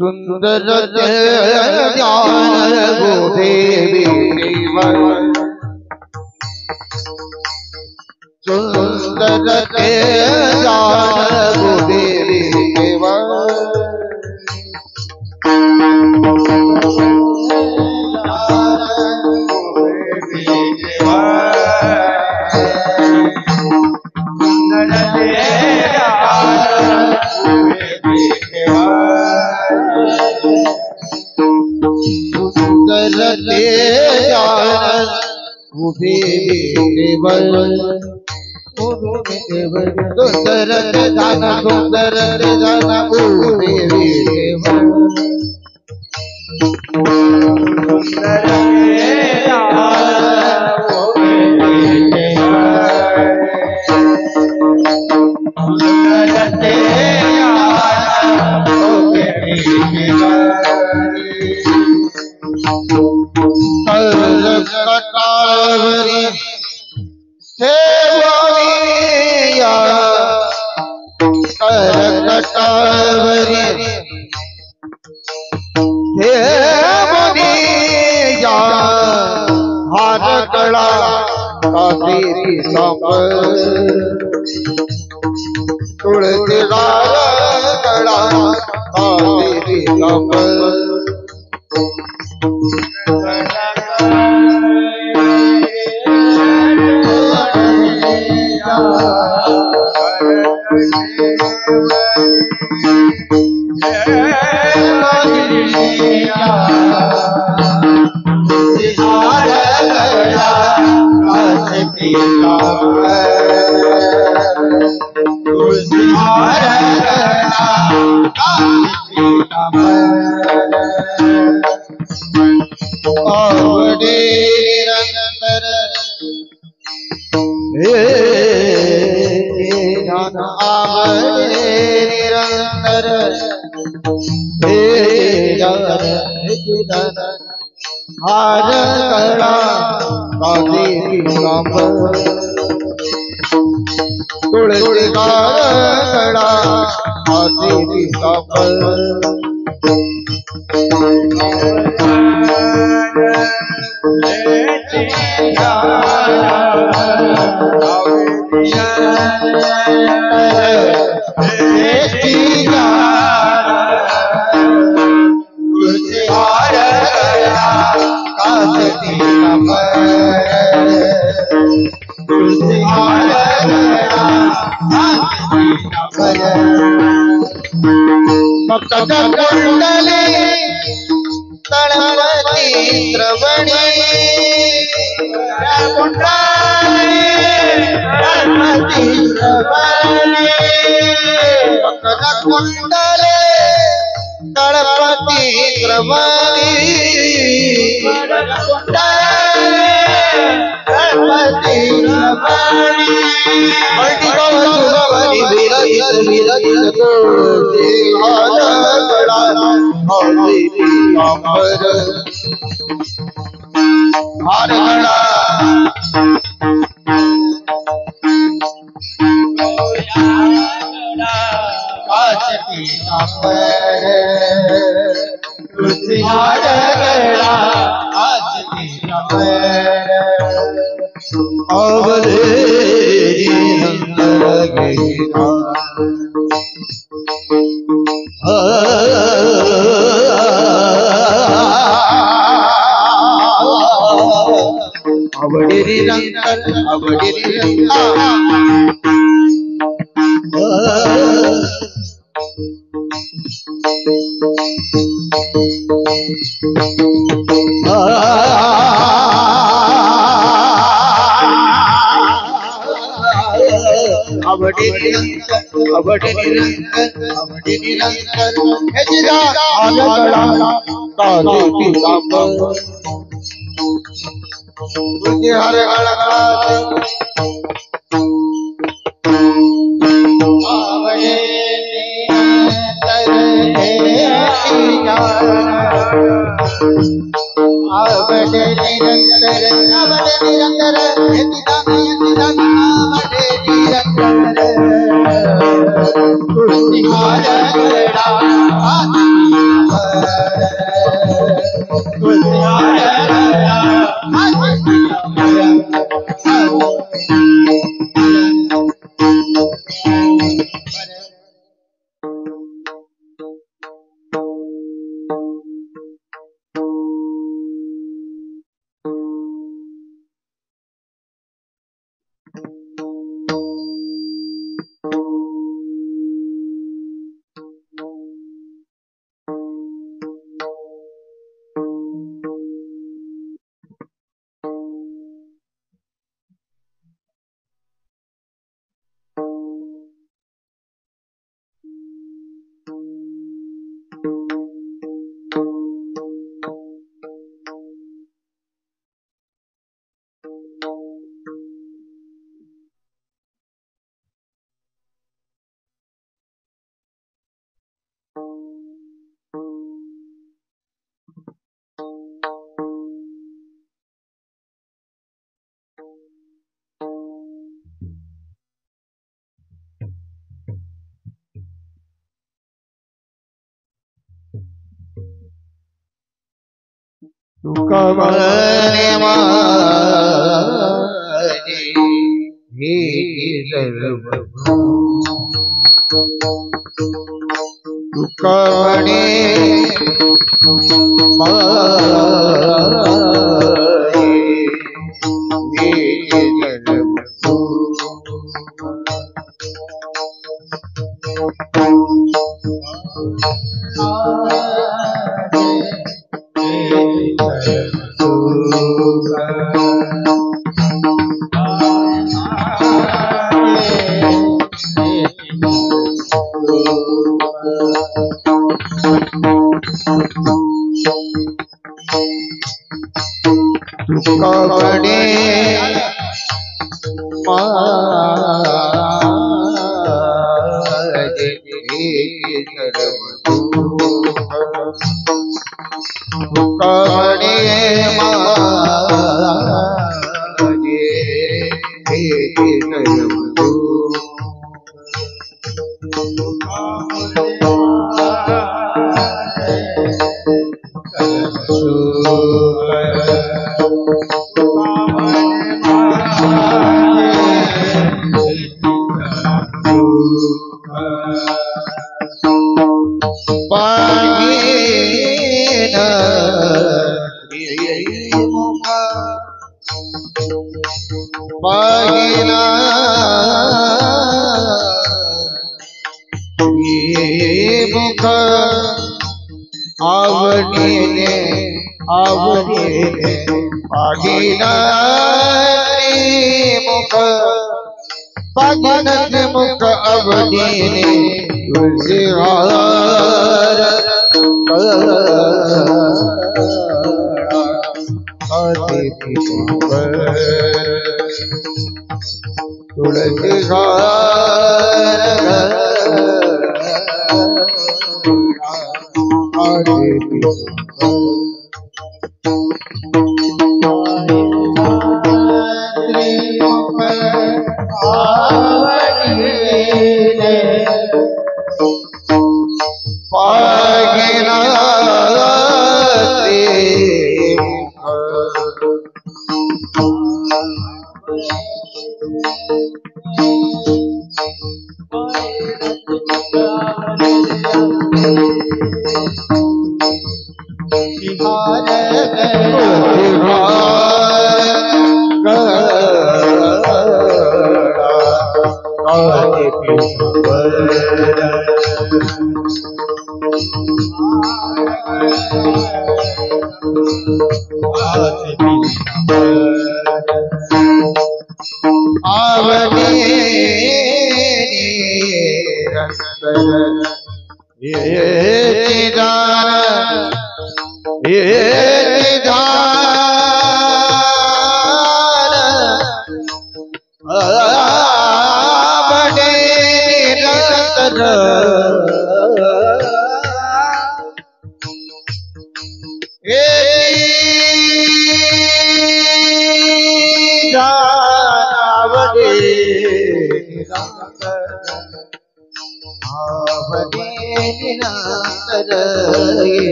सुंदर ज्ञान गोदेवी सुंदर ज्ञान गोदेवी ध्यान आवड़े निरंतर हे हार कड़ा कादे पीतांबर तुलसी हार कड़ा कादे पीतांबर मकद कुंडले तळपती श्रवणी तळपती श्रवणी मकद कुंडले तळपती श्रवणी तळपती श्रवणी विरजित विरजित हार गड़ा काच पीतांबर तुलसी हार गड़ा काच पीतांबर अवधे अवडेरी रंकर अवडेरी अवडे निरंतर हे जिजा आगळा कादे पीतांबर तुझे हर गळा आवडे आवडे निरंतर हे जिजा आवडे निरंतर तुलसी हार गड़ा तुलसी हार गड़ा तुकमने माने हे सर्वभू तुकमने माने हे सर्वभू तुकमने कमणे मागे मुख आवडीने पागिना मुख पागिना मुख आवडीने तुलसीहार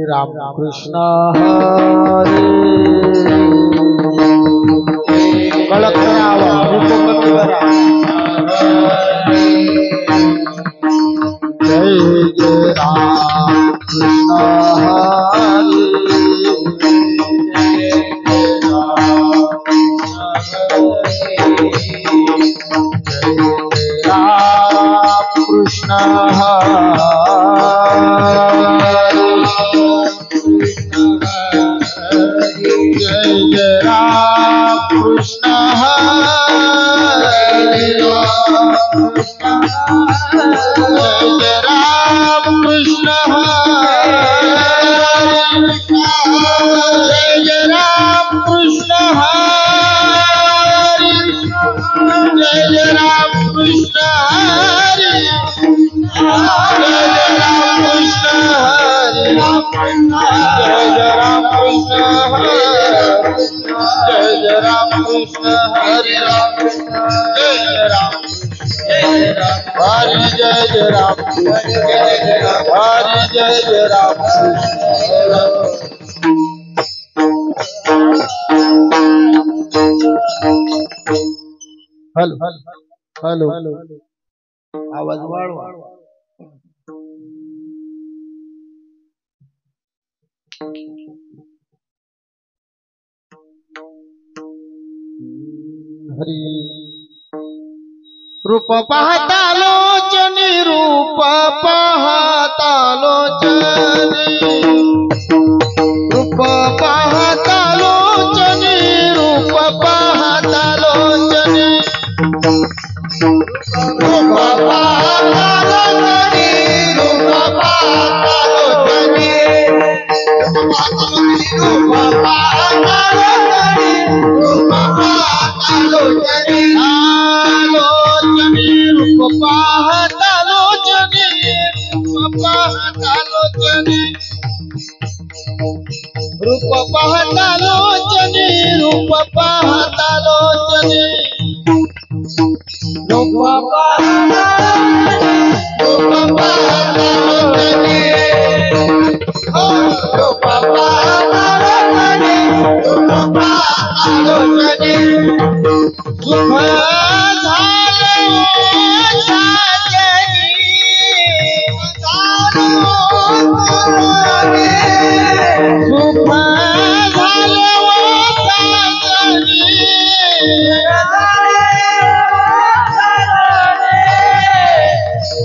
राम कृष्ण हरे कड़क जय जय राम कृष्ण कृष्ण हरे जय जय राम कृष्ण हरे जय जय राम कृष्ण हरे जय जय राम कृष्ण हरे जय जय राम कृष्ण हरे जय जय राम कृष्ण हरे जय जय राम कृष्ण हरे जय जय राम कृष्ण हरे जय जय राम हरे जय जय राम हरे जय जय राम हेलो हेलो आवाज वाढवा हरी रूप पाहता लोचनी रूप पाहता लोचनी रूप पाहता लोचनी रूप पाहता लोचनी रूप पाहता लोचनी रूप पाहता लोचनी रूप पाहता लोचनी रूप पाहता लोचनी रूप पाहता लोचनी रूप पाहता लोचनी रूप पाहता लोचनी रूप पाहता लोचनी रूप पाहता रूप पाहता लोचनी रूप पाहता लोचनी रूप पाहता लोचनी सुख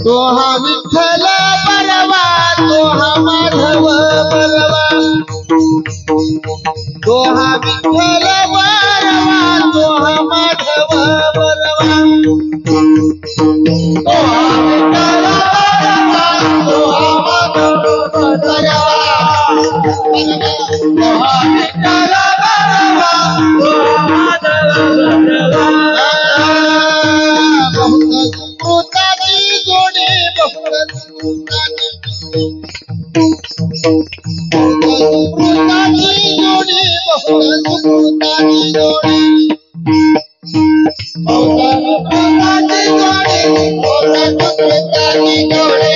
तो हा विठ्ठल बलवा तो हा माधव बलवा तो हा विठ्ठल बलवा तो हा माधव बलवा तो हा विठ्ठल बलवा तो हा माधव बलवा तो हा विठ्ठल बलवा तो हा माधव बलवा बहुत सुकृताची जोडी बहुत सुकृताची जोडी बहुत सुकृताची जोडी बहुत सुकृताची जोडी बहुत सुकृताची जोडी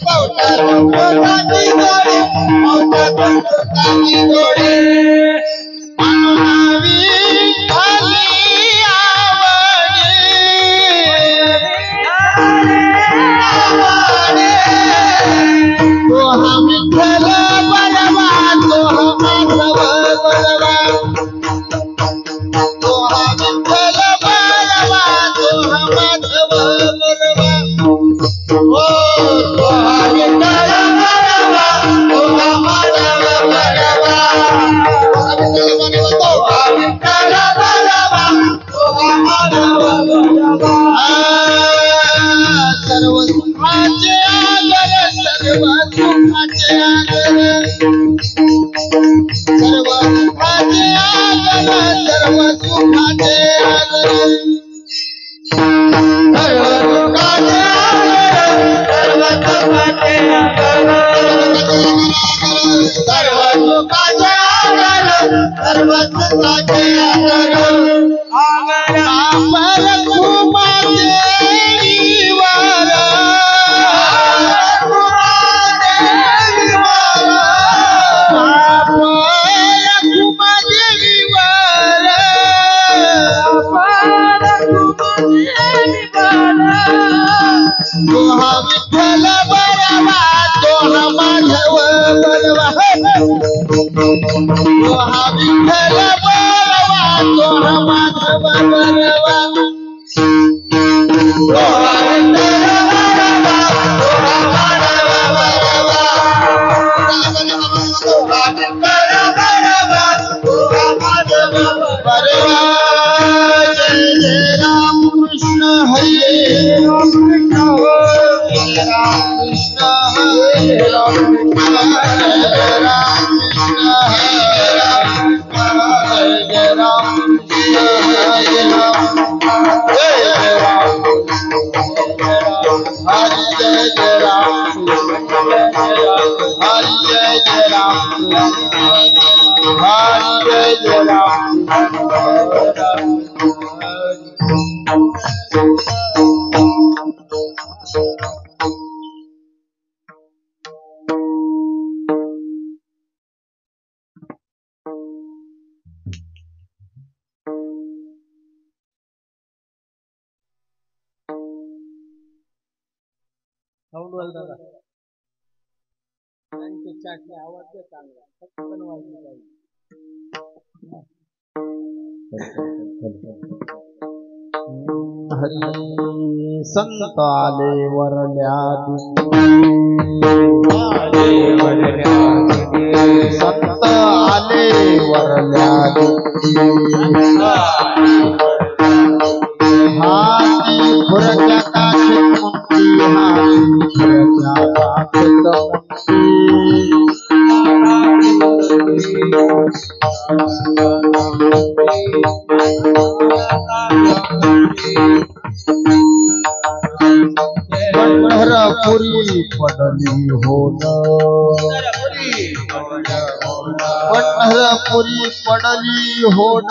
बहुत सुकृताची जोडी बहुत सुकृताची जोडी मानवी खाली तो हा विठ्ठल बलवा तो हा माधव बलवा तो हा विठ्ठल बलवा तो हा माधव बलवा ओ तो हा विठ्ठल बलवा तो हा माधव बलवा तो हा विठ्ठल बलवा तो हा माधव बलवा सर्व सुखाचे आगर सर्व सुखाचे आगर सर्व सुखाचे आगर सर्व सुखाचे आगर सर्व सुखाचे आगर सर्व सुखाचे आगर सर्व सुखाचे आगर सर्व सुखाचे आगर आगर खुमाचे तो हा विठ्ठल बलवा तो हा माधव बलवा तो हा विठ्ठल बलवा तो हा माधव बलवा तो हा हरी संत आले वरल्या संत आले वरल्या हाती खुर्च्या काशीत मुक्ती हाती खुर्च्या काशीत पंढरपुरी पडली होन पंढरपुरी पडली होन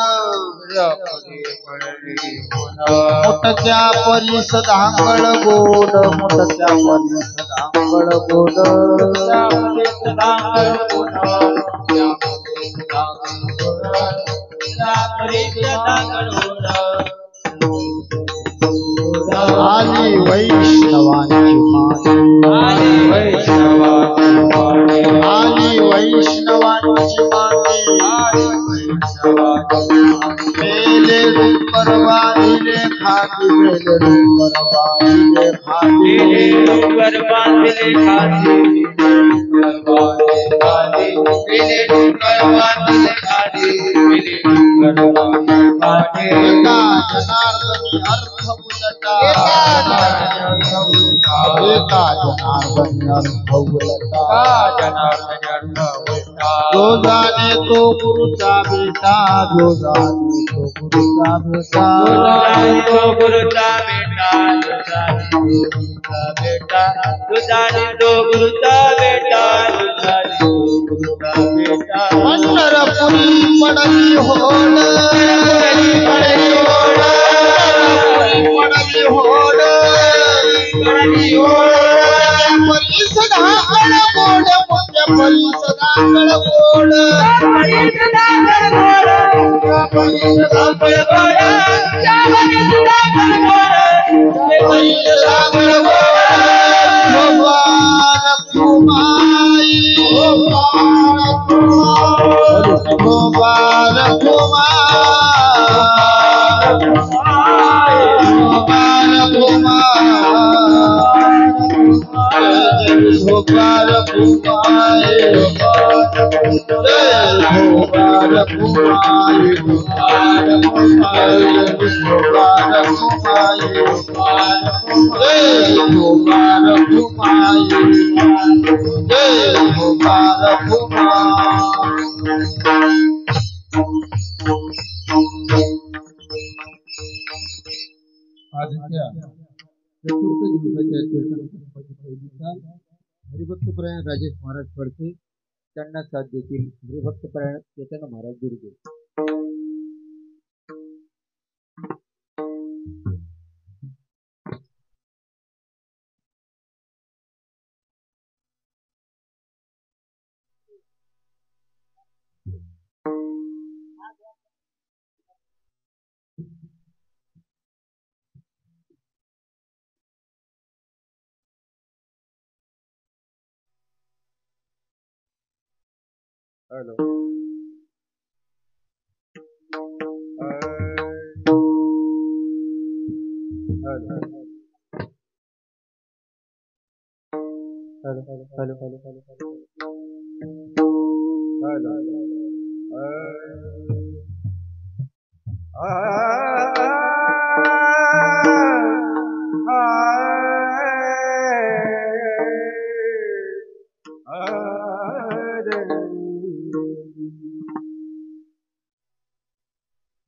मोठच्या परिस धांगळ गोड मोठच्या परिस धांगळ गोड आली वैष्णवांची माती आली वैष्णवांची माती मेले डुंगर बांधिले खाती मेले डुंगर बांधिले खाती डुंगर बांधिले खाती मेले डुंगर बांधिले खाती मेले डुंगर बांधिले जनार्दनी अर्थ उलटा एका जनार्दनी अर्थ उलटा जो जाने तो गुरुचा बेटा जो जाने तो गुरुचा बेटा जो गुरुचा बेटा जो जाने तो गुरुचा बेटा पंढरपुरी पडली होड पडली होड पडली होड परिस धांगळ गोड मोठ्या परिस धांगळ गोड परिस धांगळ गोड परिस धांगळ गोड परिस धांगळ गोड परिस धांगळ गोड भगवान कुमाई भगवान भोपाल भूमाए भोपाल भूमाए भोपाल भूमाए भोपाल भूमाए भोपाल भूमाए भोपाल आदित्य चतुर्थ दिवसाच्या कीर्तनाची पहिली चाल हरिभक्तपरायण राजेश महाराज फडके त्यांना साथ देतील हरिभक्तपरायण चेतन महाराज दुर्गे. Hello.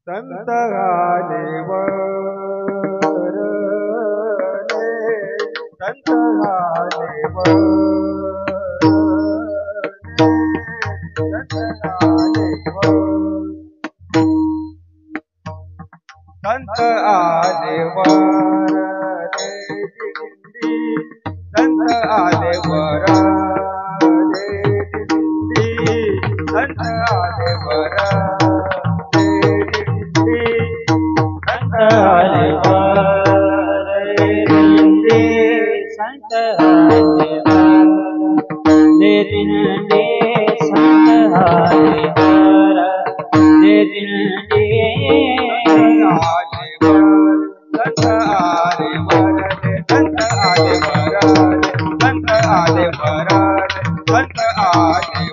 संत आले वरले संत आले संत आले वरले दिंडी आले वरा संत आले वरा संत आले संत आले दे दिन दे संत आले दे दिन दे संत आले संत आले संत आले संत आले संत आले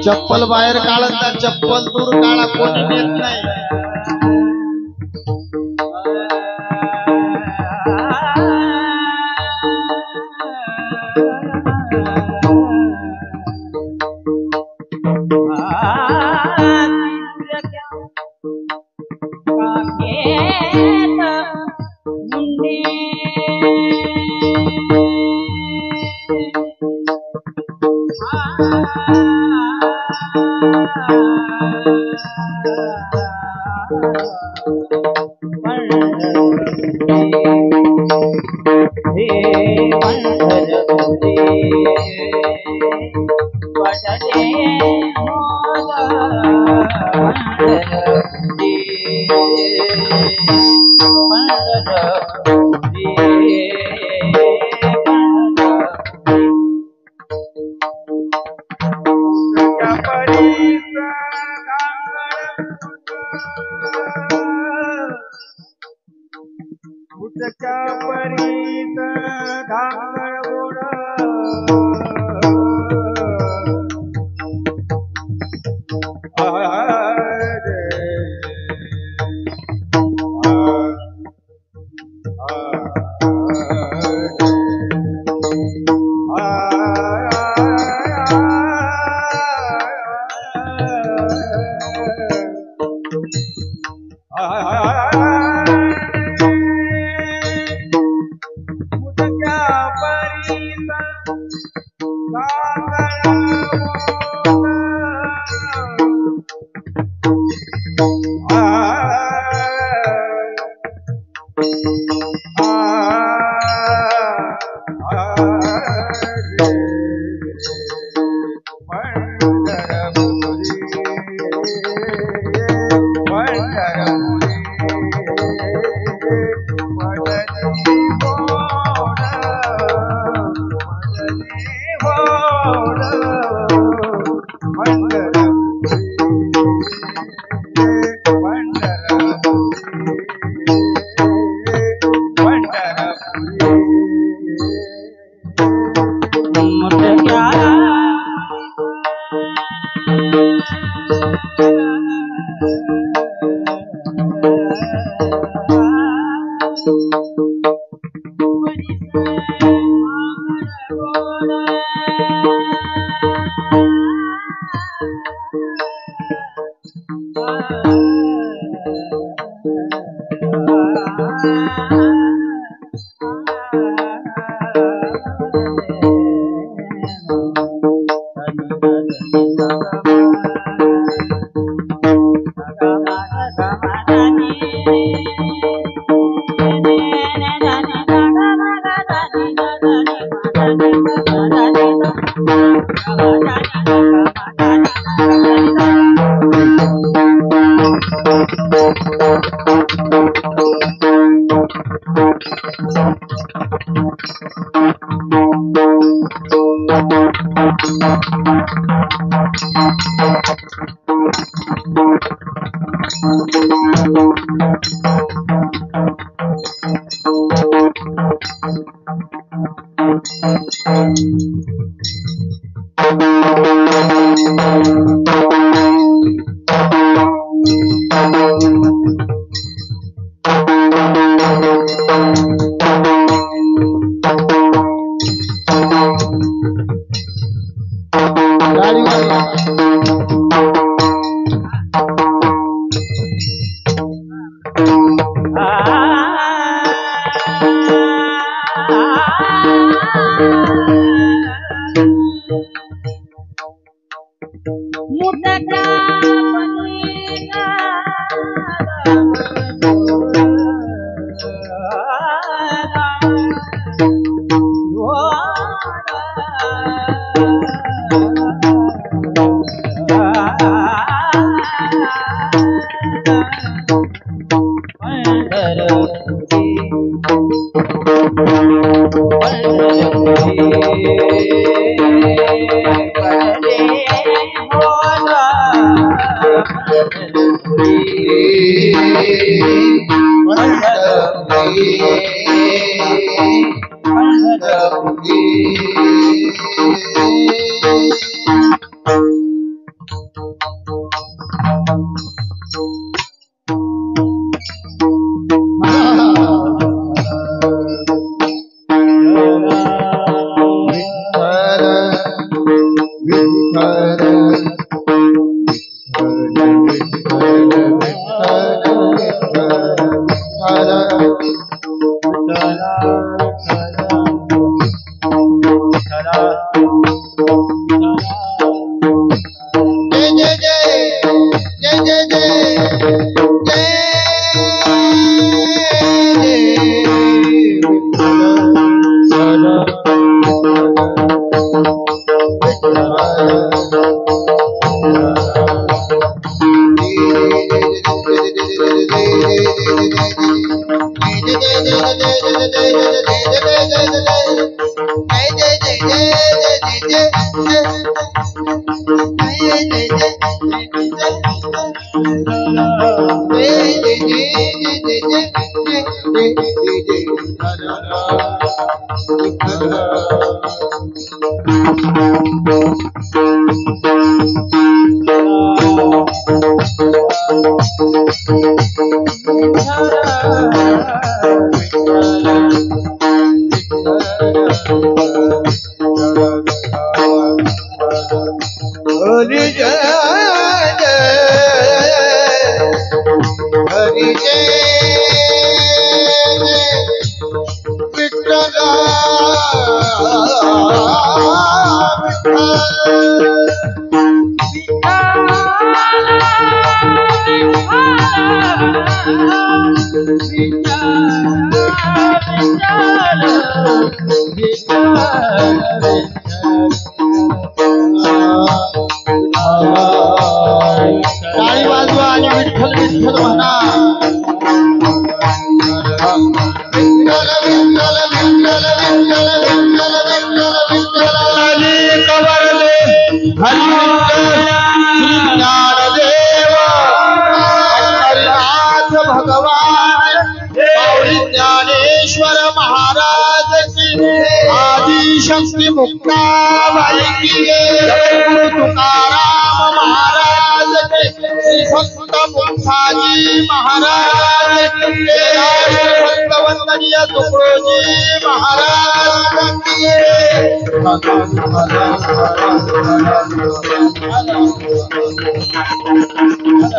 चप्पल बाहेर काढत ना, चप्पल दूर काढा, कोणी नेत नाही.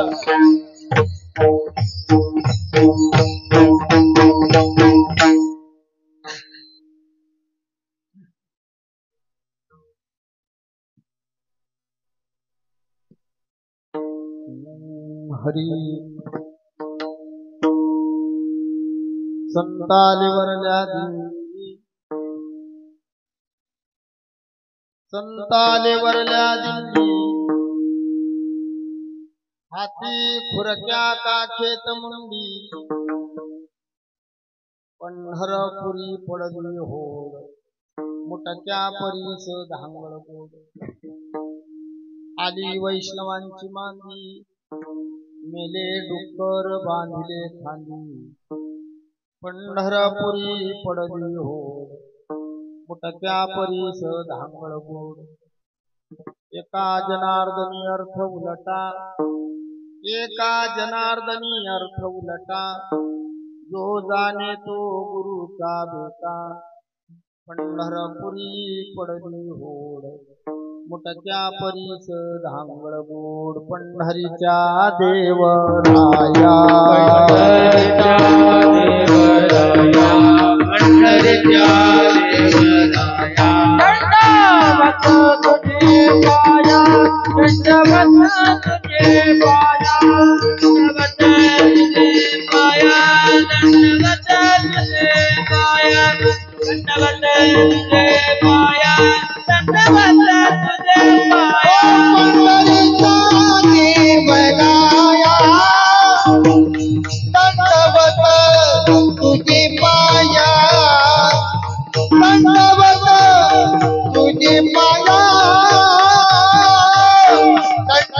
महाराज हरी संताले वरल्या दिंडी संताले वरल्या दिंडी हाती खुरक्या काखेत मुंडी पंढरपुरी पडली होड मुटक्या परीस धांगळ गोड आली वैष्णवांची मांदी मेले डुक्कर बांधले खांदी पंढरपुरी पडली होड मुटक्या परीस धांगळ गोड एका जनार्दनी अर्थ उलटा एका जनार्दनी अर्थ उलटा जो जाणे तो गुरुचा बेटा पंढरपुरी पडली होड मुटक्या परीस धांगळ गोड पंढरीच्या देवराया पंढरीच्या देवराया दंडवत तुझे पाया दंडवत तुझे पाया दंडवत तुझे पाया दंडवत तुझे पाया दंडवत तुझे पाया दंडवत तुझे पाया पंढरीचा देवराया दंडवत तुझे पाया दंडवत तुझे पाया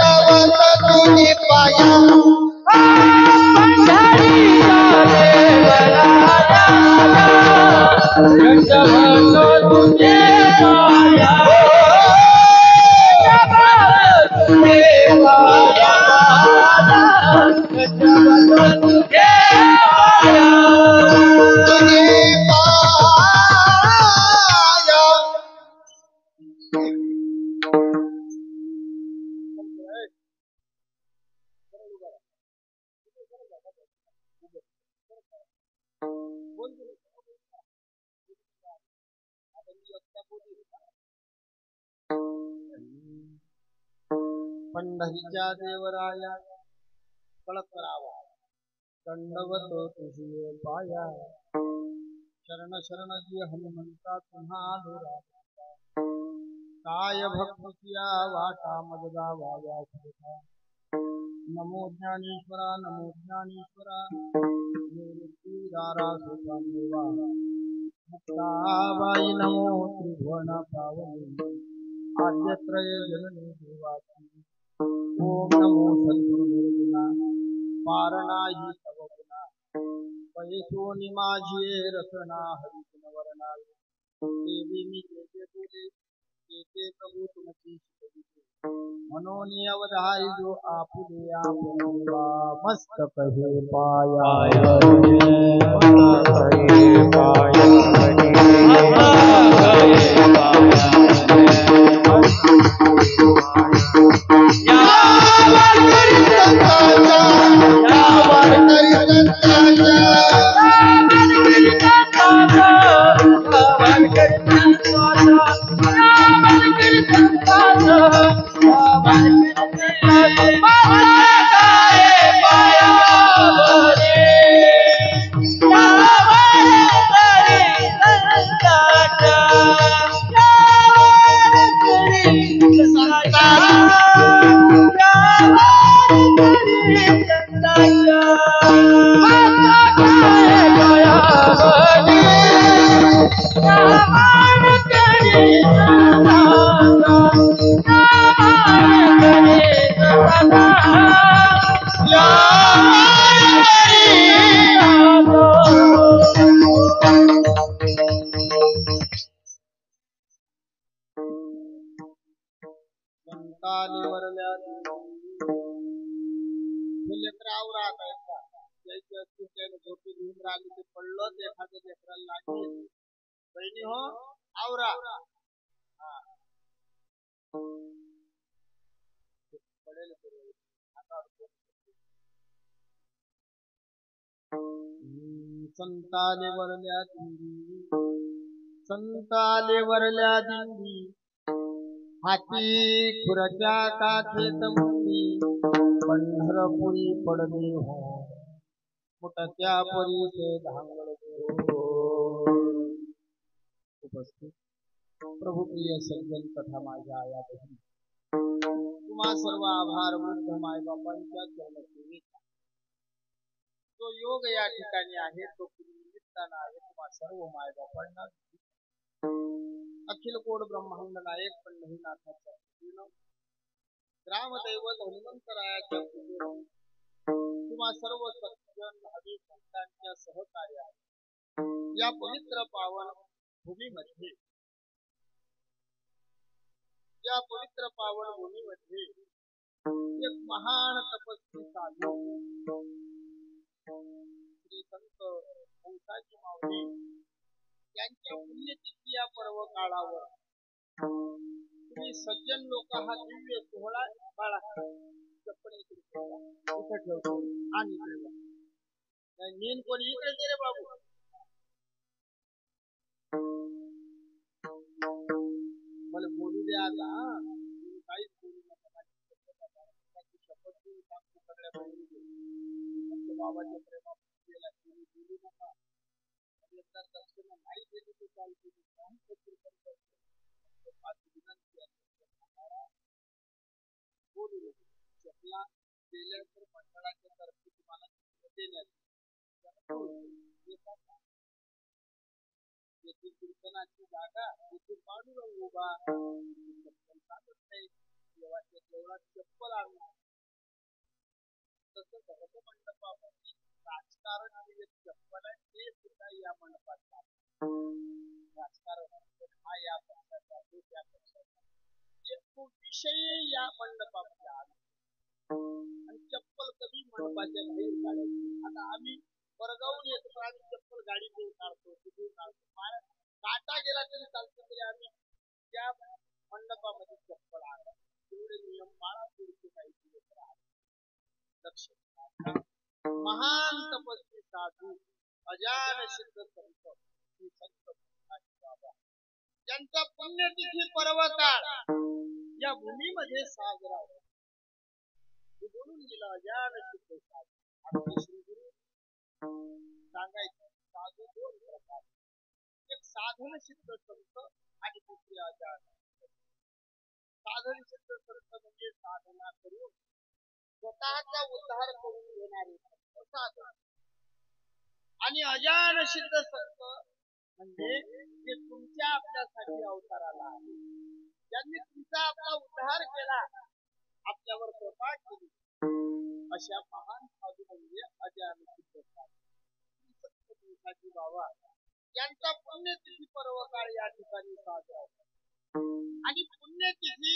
दंडवत तुझे पाया पंढरीचा देवराया दंडवत तुझे पाया पंढरीच्या देवराया कळत करावा दंडवत तुझे पाया शरण शरण जी हनुमंता पुन्हा आलोरा काय भक्तीया वाटा मजदा वाव्या सुरता नमो ज्ञानेश्वरा नमो ज्ञानेश्वरा निवृत्तीदारा सुखांदेवा मुक्ताबाई नमो त्रिभुवन पावनी आद्यत्रय जननी देवाची ओम नमो सद्गुरु निर्गुणा पारणा ही तव गुणा पैसोनी माझी रसना हरिगुण वर्णा देवी मी केते बोले केते प्रभू तुमची शिकविते मनोनी अवधारी जो आपुले आपुलेवा मस्तक हे पाया संताले वरल्या दिंडी संताले वरल्या दिंडी हाती खुराच्या काठीत मुंगी पंढरपुरी पडली हो मुठत्या परीचे धांगड उपस्थित प्रभुप्रिय सज्जन तथा माझ्या आया बहिणी तुम्हा सर्व आभार वृद्ध मायबापांच्या चरणसेवेचा जो योग या ठिकाणी आहे तो निमित्तानं आहे तुम्हा सर्व मायबापांना अखिल कोड ब्रह्मांड नायक पंढरीनाथाच्या कृपेनं ग्रामदैवत हनुमंतरायाच्या कृपेनं तुम्हा सर्व सज्जन भावी संतांच्या सहकार्याने या पवित्र पावन भूमीमध्ये एक महान तपस्वी साधू श्री संत हंसाजी माऊली यांच्या पुण्यतिथी या पर्व काळावर तुम्ही सज्जन लोक हा दिव्य सोहळा बाळा चप्पल इथं ठेवतो आणि नेन कोणी इकडे दे रे बाबू मला बोलू द्या आता काहीच बोलू नका शपथ घेऊन सांगतो सगळ्या बहिणी बाबाच्या प्रेमाला बोलू नका दर्शन नाही दिली तर चालते बोलू नका चपला केल्या तर मंडळाच्या तर्फे तुम्हाला देण्यात येथील कीर्तनाची जागा येथील पांडुरंग उभा सांगत नाही देवाच्या देवळात चप्पल आणणार तसं धर्म मंडपामध्ये राजकारण आणि चप्पल आहे ते सुद्धा या मंडपात राजकारण हा या पक्षाचा तो त्या पक्षाचा तो विषय या मंडपामध्ये आला आणि चप्पल कधी मंडपाच्या बाहेर काढायची आता आम्ही परगावून येतो आम्ही चप्पल गाडी घेऊन काढतो कुठे काढतो काटा गेला तरी चालतो तरी आम्ही त्या मंडपामध्ये चप्पल आणतो तेवढे नियम पाळा पुढचे काही दिवस राहतात लक्ष महान तपस्वी साधू अजान सिद्ध संत श्री संत बाबा त्यांचा पुण्यतिथी पर्व काळ या भूमीमध्ये साजरा होता बोलून गेला अजान सिद्ध साधू आपले श्री गुरु सांगायचं साधू दोन प्रकार एक साधन सिद्ध संत आणि दुसरे अजान साधन सिद्ध संत म्हणजे साधना करून स्वतःचा उद्धार करून घेणारे साधन आणि अजान सिद्ध संत म्हणजे जे तुमच्या आपल्यासाठी अवताराला आहे ज्यांनी तुमचा आपला उद्धार केला आपल्यावर कृपा केली अशा महान साधू म्हणजे अजान सिद्ध साधू बाबा यांचा पुण्यतिथी पर्व काळ या ठिकाणी साजरा होता आणि पुण्यतिथी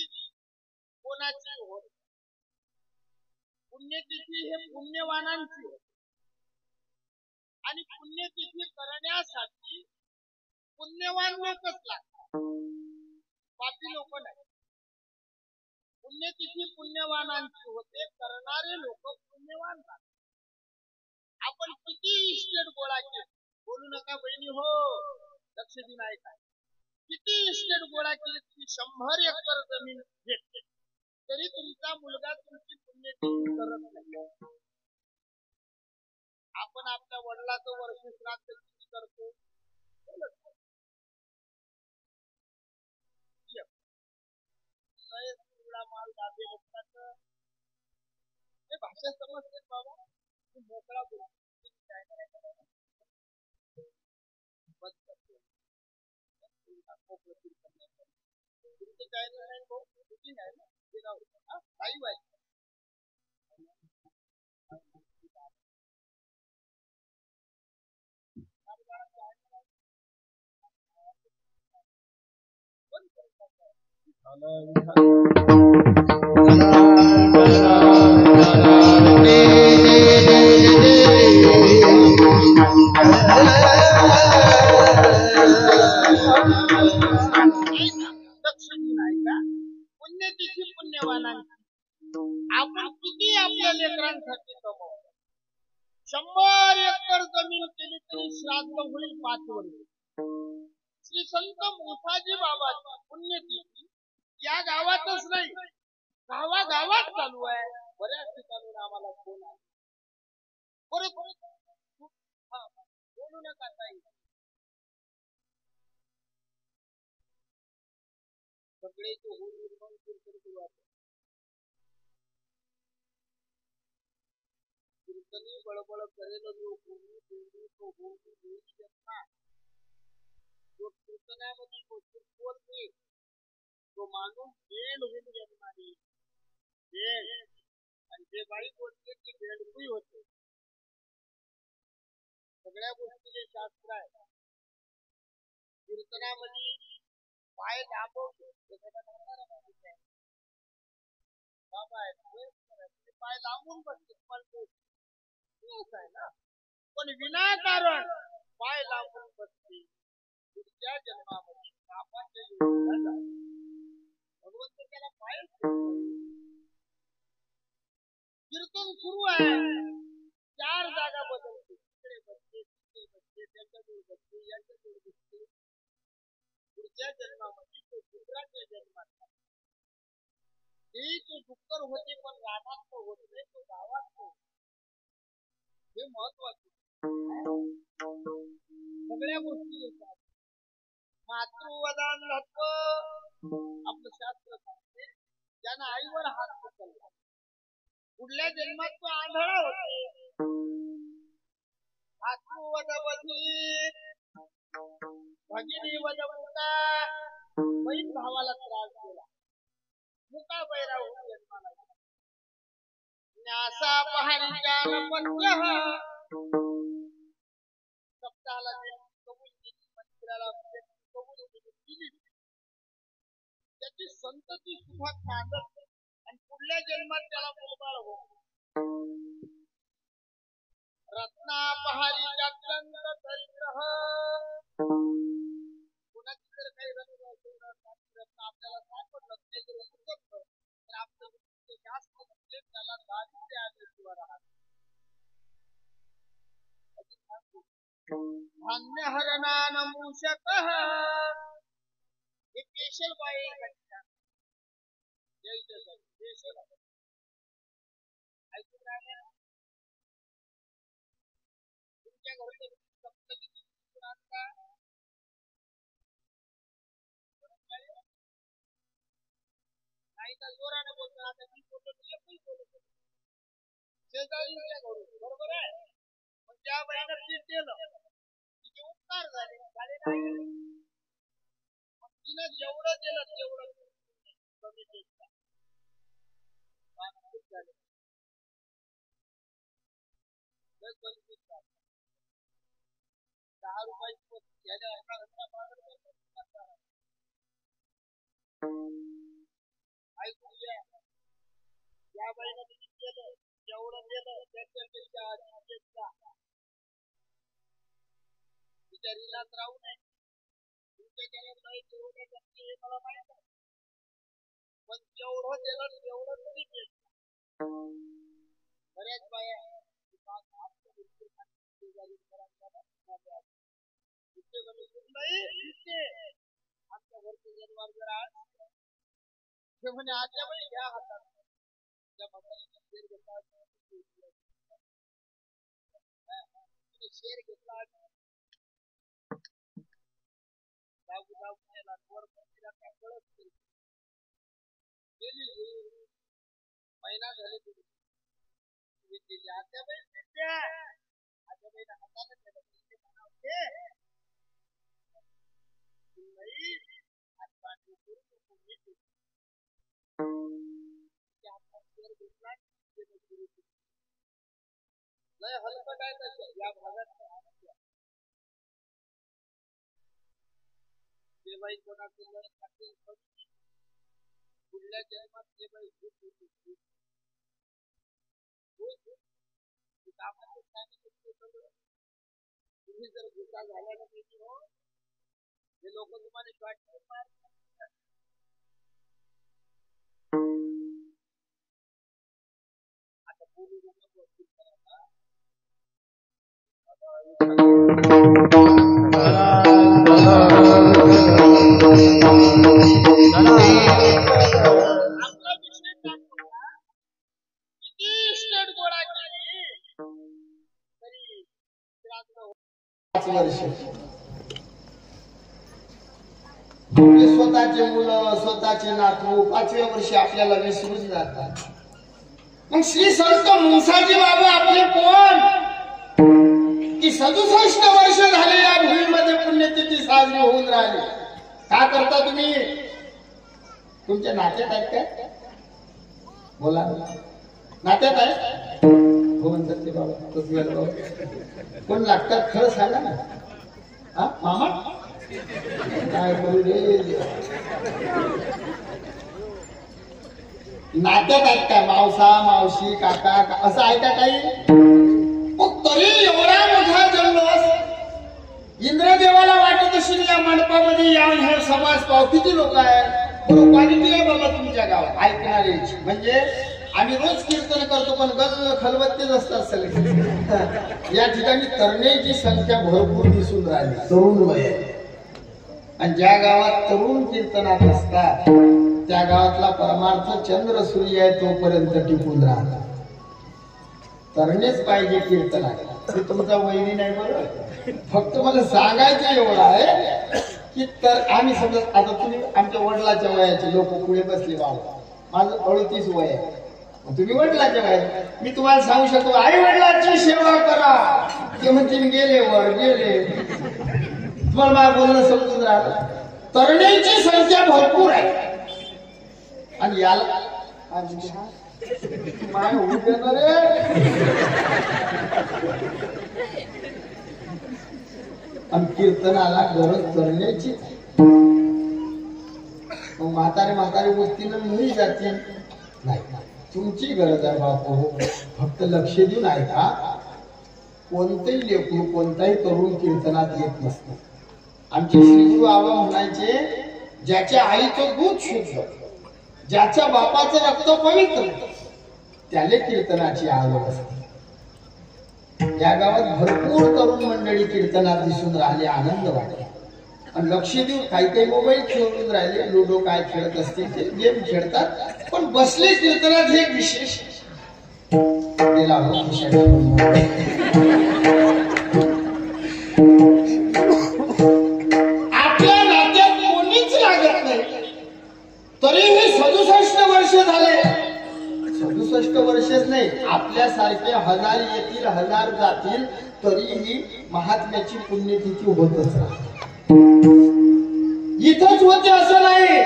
कोणाची होत पुण्यतिथी हे पुण्यवानांची होत आणि पुण्यतिथी करण्यासाठी पुण्यवान लोकच लागतात पापी लोक नाही पुण्यतिथी पुण्यवानांची होते करणारे लोक पुण्यवान लागतात आपण किती इस्टेट गोळा केले बोलू नका बहिणी हो लक्ष देऊन ऐका किती इस्टेट गोळा केले तुम्ही 100 एकर जमीन घेतली तरी तुमचा मुलगा तुमची पुण्यतिथी करत नाही आपण आपल्या वडिलाचं वर्ष श्राद्ध किती करतो माल दाबे भाषा समजते बाबा मोकळा बोल पुण्यतिथी पुण्यवानांची आपण किती आपल्या लेकरांसाठी कमवतो 100 एकर जमीन केली तरी श्राद्ध होईल 5 वर्ष श्री संत मोसाजी बाबाची पुण्यतिथी त्या गावातच नाही, गावागावात चालू आहे. बऱ्याच ठिकाणून आम्हाला फोन आहे. परत बोलू नका ताई, सगळे कीर्तनी बळबळ करेल जो कीर्तनामध्ये बोलते तो माणूस वेळ होऊन जन्माने वेळ, आणि जे बाई बोलते ती वेळपुई होते. सगळ्या गोष्टीचे शास्त्र आहे. कीर्तनामध्ये पाय दाबवतो, बाबा आहे पाय लांबून बसते, आहे ना, पण विनाकारण पाय लांबून बसते. पुढच्या जन्मामध्ये पापाच्या योजना भगवंत त्याला पाय. कीर्तन सुरू आहे, 4 जागा बदलते, तिकडे बसते, तिकडे बसते, त्यांच्याजवळ बसते, यांच्याजवळ बसते. पुढच्या जन्मामध्ये तो डुकराच्या जन्मात तो डुक्कर होते, पण रानात तो होत नाही, तो गावात तो. हे महत्वाचे. सगळ्या गोष्टी येतात. मातृवदान आपलं शास्त्र सांगते, ज्यानं आईवर हात पकडला पुढल्या जन्मात तो आंधळा होते. मातृवदवधी भगिनी वदमुका, बहीण भावाला त्रास दिला, मुका बैरा होऊन जन्माला गेला. न्यासा पहारीच्या नपत्य सप्ताहाला कबूल केली, मंदिराला कबूल केली, त्याची संतती सुखात नांदत, आणि पुढल्या जन्मात त्याला मुलबाळ हो. रत्ना पहारीच्या चंद्र दरिद्र, कुणाची जर काही रत्न आपल्याला सापडलं तर आपलं जास्त म्हणजे त्याला दारिद्र्य आल्याशिवाय राहत. धान्य हरणान मूषक हे पेशल बाई पेशल ऐकून राहिले. तुमच्या घरी नाही तर जोराने बोलतो, आता मी बोलतो एकही बोलतो शेजारीच्या घरून, बरोबर आहे. पण त्या बाईनं पीठ दिलं, तिचे उपकार झाले नाही. तिनं जेवढं दिलं तेवढं कमी देत झाले. 10 रुपयाची वस्तू घ्यायला ऐकून घ्या. या बाईनं किती केलं, जेवढं केलं त्याच्यापेक्षा तिच्या रिलात राहू नये. तुमच्या केलं नाही तेवढं टक्के हे मला माहित आहे, पण जेवढं दिलं तेवढं तरी केलं. बऱ्याच बाया आमच्या घरचे जन्मार जर आज ते म्हणे आजच्या बाई घ्या हातात, त्या म्हातारीने शेर घेतला, शेर घेतला, जाऊ जाऊ केला, वर मंदिरात काय कळत गेली, महिना झाले केली. आजच्या बाई आजच्या बाईने हाताने केलं लय हलकट आहे तसं या भागात. ते बाई कोणाचं लय खातील पुढल्या जन्मात ते बाई तुम्ही जर गुस्सा झाल्यानं पाहिजे हो, हे लोक तुम्हाला आता बोलू स्वतःचे मुलं स्वतःचे नातू 5व्या वर्षी आपल्याला विसरून जातात. मग श्री संत मुंसाजी बाबा आपले कोण की 67 वर्ष झाले या भूमीमध्ये पुण्यतिथी साजरी होऊन राहिली. का करता तुम्ही? तुमच्या नात्यात आहेत काय? बोला नात्यात आहे हो म्हणतात ते बाबा. कोण लागतात खरं सांगा ना. हा मामा काय करू रे? नात्यात आहेत काय? मावसा मावशी काका असं आहे का काही? तरी एवढा मोठा जल्लोष इंद्रदेवाला वाटत असेल या मंडपामध्ये यावून हे समाज पाव. किती लोक आहेत? क्वालिटी आहे बाबा तुमच्या गावात ऐकणाऱ्याची. म्हणजे आम्ही रोज कीर्तन करतो पण गल खलबत्तेच असतात सगळे. या ठिकाणी तरुणांची संख्या भरपूर दिसून राहिली. तरुण वय आणि ज्या गावात तरुण कीर्तनात असतात त्या गावातला परमार्थ चंद्र सूर्य आहे तोपर्यंत टिकून राहतात. तरणेच पाहिजे कीर्तनात. हे तुमचा वैरी नाही बरोबर. फक्त मला सांगायचं एवढं आहे की तर आम्ही समजा आता तुम्ही आमच्या वडिलाच्या वयाचे लोक पुढे बसले बाबा. माझं 38 वय आहे. तुम्ही वडिलाच्या वयाचे. मी तुम्हाला सांगू शकतो आई वडिलांची सेवा करा. ते म्हणते गेले वर गेले. तुम्हाला माझं बोलणं समजून राहिलं. तरुणांची संख्या भरपूर आहे आणि याला माय होऊ देणार रे. आणि कीर्तनाला गरज करण्याची. म्हातारे म्हातारे गोष्टीनं नाही जातील नाही. तुमची गरज आहे बापू. फक्त लक्ष देऊन ऐका. कोणतेही लेकरू कोणताही तरुण कीर्तनात येत नसतं. आमचे श्रीगुरु बाबा म्हणायचे ज्याच्या आईचं दूध शुद्ध ज्याच्या बापाचं रक्त पवित्र त्याले कीर्तनाची आवड असते. या गावात भरपूर तरुण मंडळी कीर्तनात दिसून राहिले. आनंद वाटला. आणि लक्ष देऊन काही काही मोबाईल खेळून राहिले. लुडो काय खेळत असतील ते गेम खेळतात पण बसले कीर्तनात. हे विशेष आपल्या नात्यात कोणीच लागत नाही तरीही 67 वर्ष झाले. 67 वर्षच नाही आपल्यासारखे हजार येतील हजार जातील तरीही महात्म्याची पुण्यतिथी होतच राहते. इथंच होते असं नाही.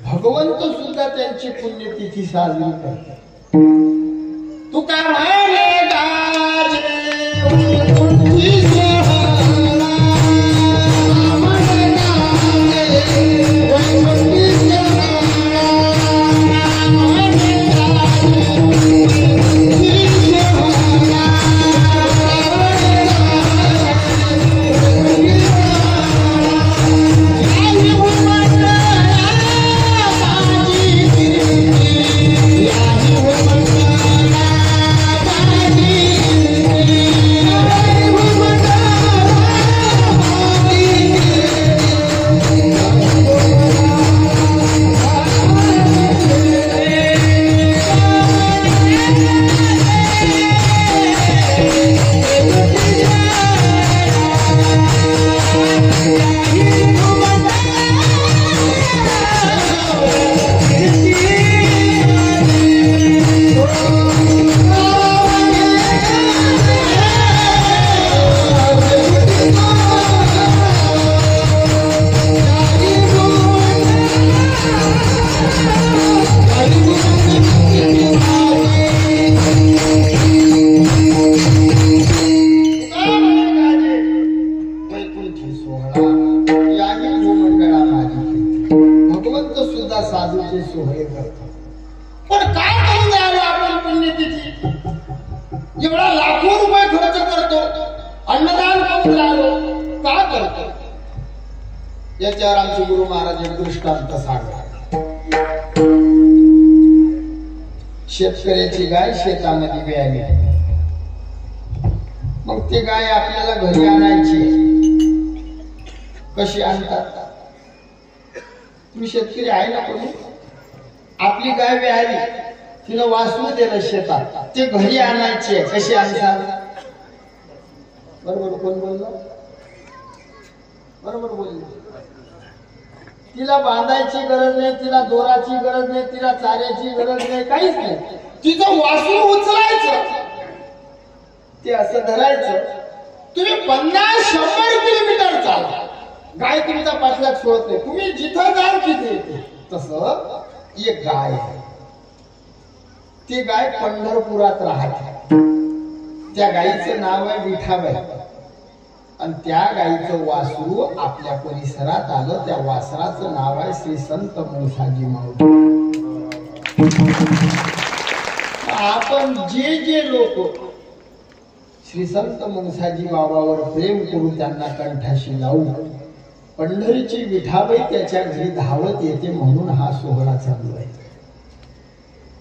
भगवंत सुद्धा त्यांची पुण्यतिथी साजरी करतात. तुका म्हणे गाजे याच्यावर आमचे गुरु महाराज एक दृष्टांत सांगतात. शेतकऱ्याची गाय शेतामध्ये व्यायली. मग ती गाय आपल्याला घरी आणायची कशी आणतात? तुम्ही शेतकरी आहे ना कोणी? आपली गाय व्याली, तिला वासरू दिलं शेतात, ते घरी आणायचे, कशी आणतात? बरोबर कोण बोललं? बरोबर बोलले. तिला बांधायची गरज नाही, तिला दोराची गरज नाही, तिला चाऱ्याची गरज नाही, काहीच नाही. तिचं वासरू उचलायचं, ते असं धरायचं. तुम्ही 50-100 किलोमीटर चाला, गाय तुमचा पाठलाग सोडत नाही. तुम्ही जिथं जाल तिथे येते. तसं एक गाय आहे, ती गाय पंढरपुरात राहते. त्या गायीचं नाव आहे विठाबाई, आणि त्या गायीचं वासरू आपल्या परिसरात आलं. त्या वासराचं नाव आहे श्री संत मुळसाजी माऊली. आपण जे जे लोक श्री संत मुळसाजी बाबावर प्रेम करू, त्यांना कंठाशी लावू, पंढरीची विठाबाई त्याच्या घरी धावत येते, म्हणून हा सोहळा चालू आहे.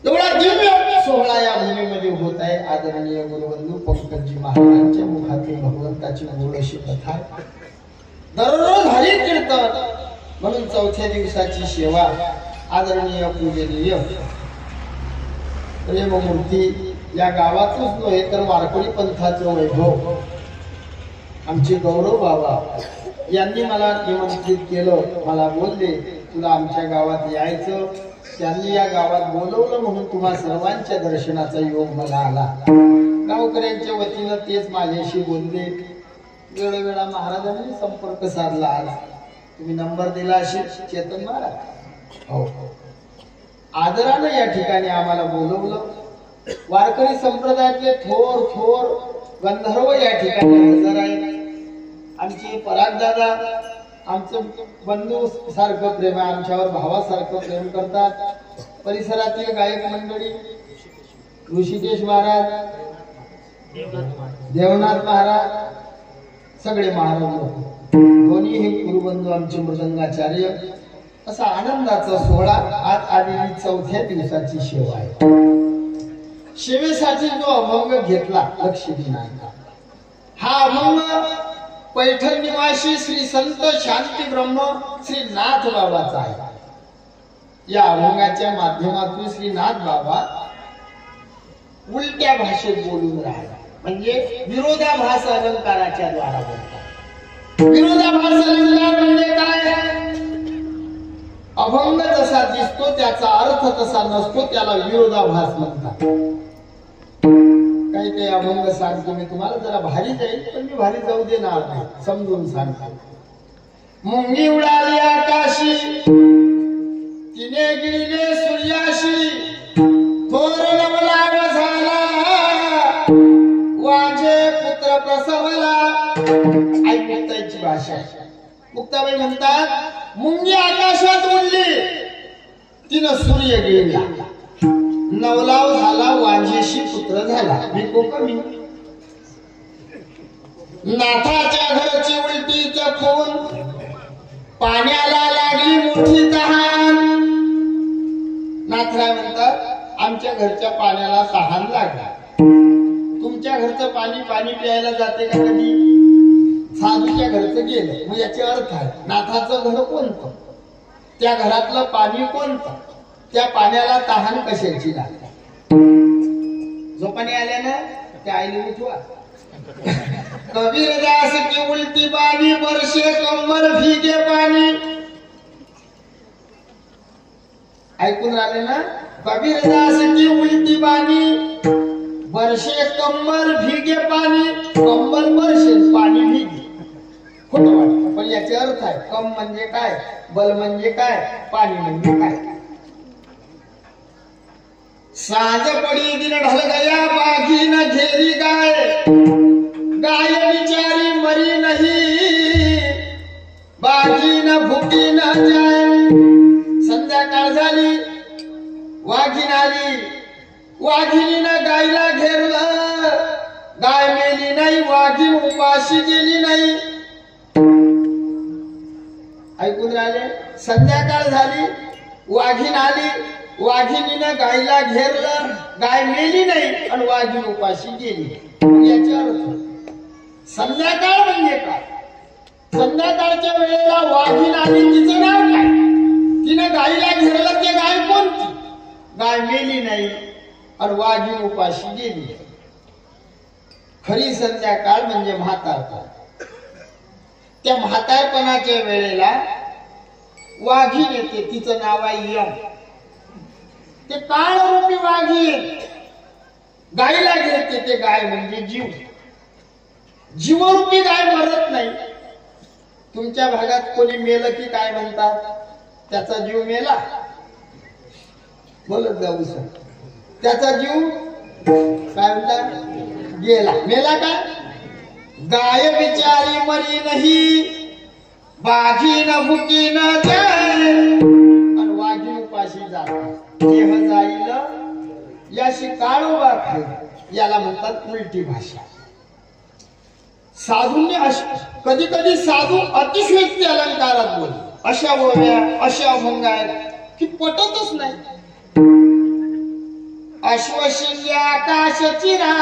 एवढा दिव्य सोहळा या भूमीमध्ये होत आहे. आदरणीय गुरुबंधू पंकजी महाराजांच्या मुखातून भगवंताची गोड अशी कथा, दररोज हरी कीर्तन, म्हणून चौथ्या दिवसाची सेवा. आदरणीय पूजनीय प्रेममूर्ती या गावातच नव्हे तर वारकरी पंथाचं वैभव आमचे गौरव बाबा यांनी मला निमंत्रित केलं. मला बोलले तुला आमच्या गावात यायचं. त्यांनी या गावात बोलवलं म्हणून तुम्हा सर्वांच्या दर्शनाचा योग मला आला. गावकऱ्यांच्या वतीनं तेच माझ्याशी बोलले. वेळोवेळा महाराजांनी संपर्क साधला. आज तुम्ही नंबर दिला असेल चेतन महाराज, हो, आदरानं या ठिकाणी आम्हाला बोलवलं. वारकरी संप्रदायातले थोर थोर गंधर्व या ठिकाणी हजर आहेत. आमचे परागदादा आमचं बंधू सारखं प्रेम आहे, आमच्यावर भावासारखं प्रेम करतात. परिसरातील गायक मंडळी, ऋषिकेश महाराज, देवनाथ महाराज, सगळे महाराज दोन्ही हे गुरुबंधू आमचे मृदंगाचार्य. असा आनंदाचा सोहळा. आज आलेली चौथ्या दिवसाची सेवा आहे. सेवेसाठी जो अभंग घेतला लक्षदीनांचा, हा अभंग पैठण निवासी श्री संत शांती ब्रह्म श्री नाथ बाबाचा आहे. या अभंगाच्या माध्यमातून श्री नाथ बाबा उलट्या भाषेत बोलून राहिला, म्हणजे विरोधाभास अलंकाराच्या द्वारा बोलतात. विरोधाभास अलंकार म्हणजे काय? अभंग जसा दिसतो त्याचा अर्थ तसा नसतो, त्याला विरोधाभास म्हणतात. काही काही अभंग सांगतो मी तुम्हाला, जरा भारी जाईल पण मी भारी जाऊ देणार नाही, समजून सांगतो. मुंगी उडाली आकाशी, तिने गिळले सूर्याशी, थोर नवलाभ झाला, वाजे पुत्र प्रसवला. आई मुक्ताईची भाषा. मुक्ताबाई म्हणतात मुंगी आकाशात उडली, तिनं सूर्य गिळला, नवलाव झाला, वांजेशी पुत्र झाला. मी कमी. नाथाच्या घरची उलटीचा खून, पाण्याला लागली मोठी तहान. नाथराय म्हणतात आमच्या घरच्या पाण्याला तहान लागला. तुमच्या घरचं पाणी पाणी प्यायला जाते का कधी? साधूच्या घरचं गेलं. मग याचे अर्थ आहे नाथाचं घर कोणतं, त्या घरातलं पाणी कोणतं, त्या पाण्याला तहान कशाची लागते? झोपाने आल्या ना त्या आईने उठवा. कबीरदास की उलटी बानी, वर्षे कंबर भीगे पाणी. ऐकून राहिले ना? कबीरदास की उलटी बानी, वर्षे कंबर भीगे पाणी. कंबर वर्षे पाणी भीगे. खोटं वाटतं पण याचे अर्थ आहे. कम म्हणजे काय, बल म्हणजे काय, पाणी म्हणजे काय. सांज पडी दिन ढल गया, बागी न घेरी गाय, गाय बिचारी मरी नहीं, बागी न भुकी न जाय. संध्याकाळ झाली, वाघीण आली, वाघिणीनं गायला घेरलं, गाय मेली नाही, वाघीण उपाशी गेली नाही. ऐकून राहिले? संध्याकाळ झाली, वाघीण आली, वाघिणीनं गायला घेरलं, गाय मेली नाही आणि वाघीण उपाशी गेली. याचा अर्थ संध्याकाळ म्हणजे काय? संध्याकाळच्या वेळेला वाघीण आली, तिचं नाव काय? तिने गाईला घेरलं, ते गाय कोणती? गाय मेली नाही आणि वाघीण उपाशी गेली. खरी संध्याकाळ म्हणजे म्हातारपण. त्या म्हातारपणाच्या वेळेला वाघीण येते, तिचं नाव आहे यम. ते काळरूपी वाघीण गायला घेते, ते गाय म्हणजे जीव. जीवरूपी गाय मरत नाही. तुमच्या भागात कोणी मेलं की काय म्हणतात? त्याचा जीव मेला. बोलत जाऊ सर, त्याचा जीव काय म्हणतात? गेला. मेला काय? गाय बिचारी मरी नाही, बाघीन भुकी न जाय आणि वाघीण उपाशी जाते. देह जाईल याशी काळोबा खाईल, याला म्हणतात उलटी भाषा. साधूंनी कधी कधी साधू अतिशयोक्ती अलंकारात बोल, अशा ओव्या अशा अभंग आहेत की पटतच नाही. अश्वशिंगे आकाश चिरा,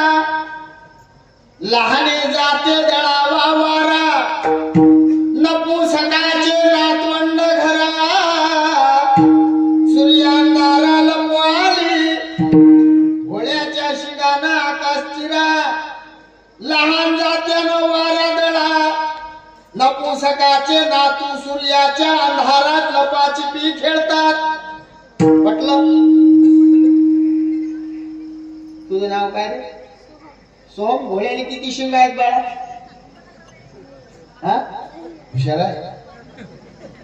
लहाने जाते दळावा वारा, नपुसकाचे नातवंड घरा, सूर्यांधारा लपवाली, घोड्याच्या शिंगानं आकाश चिरा, लहान जात्यानं वारा दळा, नपुसकाचे नातू सूर्याच्या अंधारात लपाछपी खेळतात. म्हटलं तुझं नाव काय रे? सोम. घोड्याने किती शिंग आहेत बाळा? हा, हुशार आहे.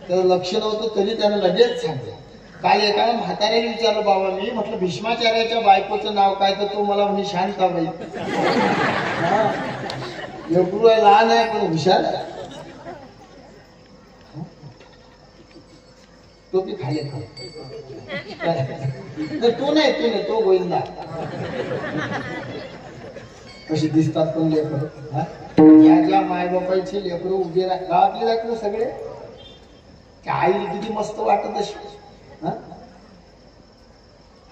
त्याचं लक्ष नव्हतं तरी त्यानं लगेच सांगितलं. काल एकाला म्हाताऱ्याने विचारलं, बाबा मी म्हटलं भीष्माचार्याच्या बायकोचं नाव काय? तर तो मला म्हणजे शांताबाई. लेकरू लहान आहे पण हुशार आहे. तो ती खाली तू नाही तो गोविंदा. कशी दिसतात पण लेकरं. या ज्या मायबापाची लेकरं उभे राहतात, गावातले लेकरं सगळे, त्या आईला किती मस्त वाटत अशी.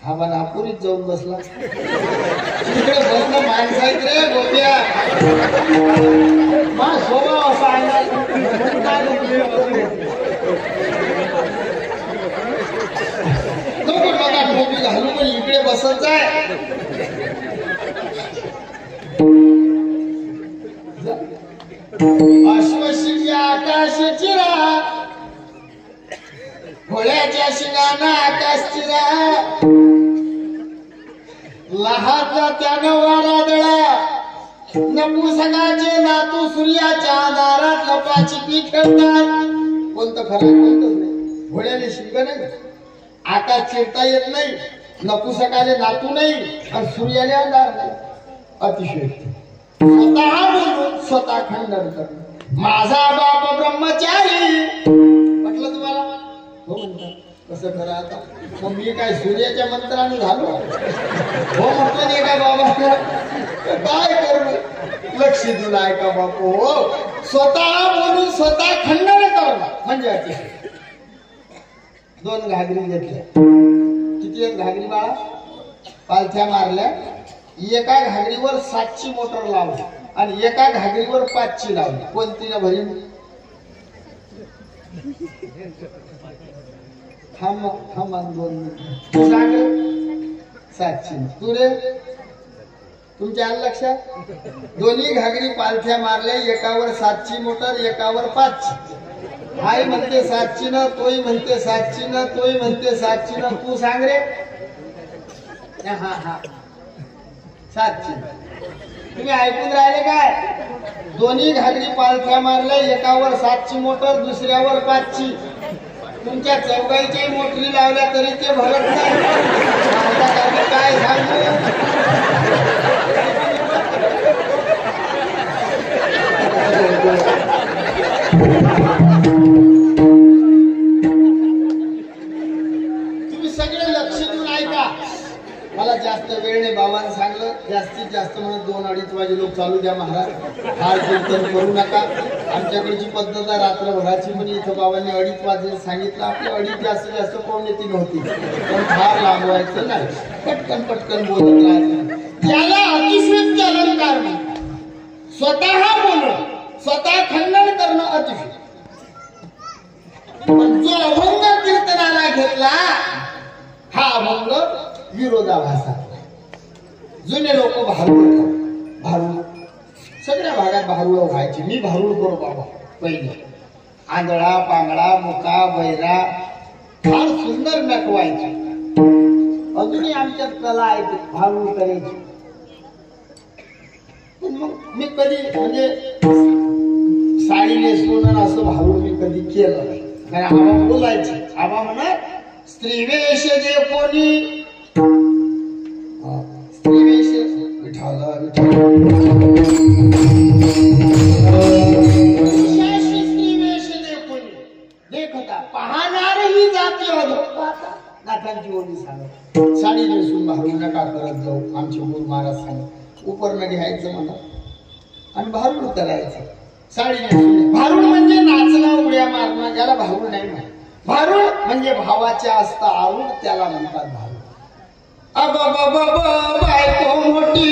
हा बा नागपुरीत जाऊन बसला. तिकडे बंद माणसं आहेत रे गोप्या. मा स्वभाव असा आहे. टोपी घालून पण इकडे बसत जाय. अश्वशिंगे आकाश चिरा, घोड्याच्या शिंगानं आकाश चिरा, लहान जात्यानं वारा दळा, नपुसकाचे नातू सूर्याच्या दारात लपाछपी खेळतात. कोणतं खरं कोणतंच नाही. घोड्याने शिंग नाही, आकाश चिरता येत नाही, नपुसकाले नातू नाही आणि सूर्याने अंधार नाही. अतिशय स्वतः बोलून स्वतः खंडन कर. माझा बाप ब्रह्मचारी. म्हटलं तुम्हाला हो म्हणतात. कसं खरं आता? मग मी काय सूर्याच्या मंत्राने झालो? हो म्हटलं नाही काय बाबा? काय करू? लक्ष दिलं ऐका बापू. हो, स्वतः बोलून स्वतः खंडन करणं म्हणजे अतिशय. 2 घागरी घेतल्या. किती आहेत घागरी बाळा? पालथ्या मारल्या. एका घागरीवर 7ची मोटर लावली आणि एका घागरीवर 5ची लावली. कोणती ना भरी? थांब 2 मिनिट. तू सांग 7ची. तू रे? तुमच्या आलं लक्षात? दोन्ही घागरी पालथ्या मारल्या. एकावर 7ची मोटर, एकावर 5ची. आई म्हणते 7ची ना, तोही म्हणते 7ची ना, तोही म्हणते 7ची ना. तू सांग रे. हा 7ची. तुम्ही ऐकून राहिले काय? दोन्ही घागरी पालथ्या मारल्या. एकावर 7ची मोटर, दुसऱ्यावर 5ची. तुमच्या चौघांच्याही मोटरी लावल्या तरी ते भरत नाही. काय सांगू? तुम्ही सगळे लक्ष देऊन ऐका. मला जास्त वेळ नाही. बाबांनी सांगलं जास्तीत जास्त म्हणून 2-2:30 वाजे लोक चालू द्या महाराज. हार कीर्तन करू नका. आमच्याकडची पद्धत आहे रात्रभराची. पण इथं बाबांनी 2:30 वाजे सांगितलं. आपली 2:30 जास्त पौर्णिती नव्हती पण फार लांबवायचं नाही. पटकन बोलत राहायचं. याला अतिशयोक्ती अलंकार म्हणतात. स्वतः बोलून स्वतः खंडन करणं अतिशय. पण जो अभंग कीर्तनाला घेतला हा अभंग विरोधाभासा. जुने लोक भारुड सगळ्या भागात भारुड व्हायचे. मी भारुड करू बाबा पहिले. आंधळा पांगळा मुका बैरा फार सुंदर नटवायचे. अजूनही आमच्यात कला आहे भारुड करायची. मग मी कधी म्हणजे साडी नेसवून असं भारुड मी कधी केलं नाही. कारण आबा बोलायचे. आबा म्हणा स्त्रीवेश जे कोणी स्त्रीवेश विठाला स्त्रीवेश जे कोणी देखता पाहणारही जाती अधोपाता. नाथांची ओळी सांगत साडी नेसून भारुड नका करत जाऊ. आमचे गुरु महाराज सांगत उपरनं घ्यायचं म्हणा आणि भारुड करायचं. साडी नेसून भारुड म्हणजे नाचणं उड्या मारणं. ज्याला भारुड नाही म्हणत. भारुड म्हणजे भावाच्या असता आरूढ त्याला म्हणतात भारुड. अब बायको मोठी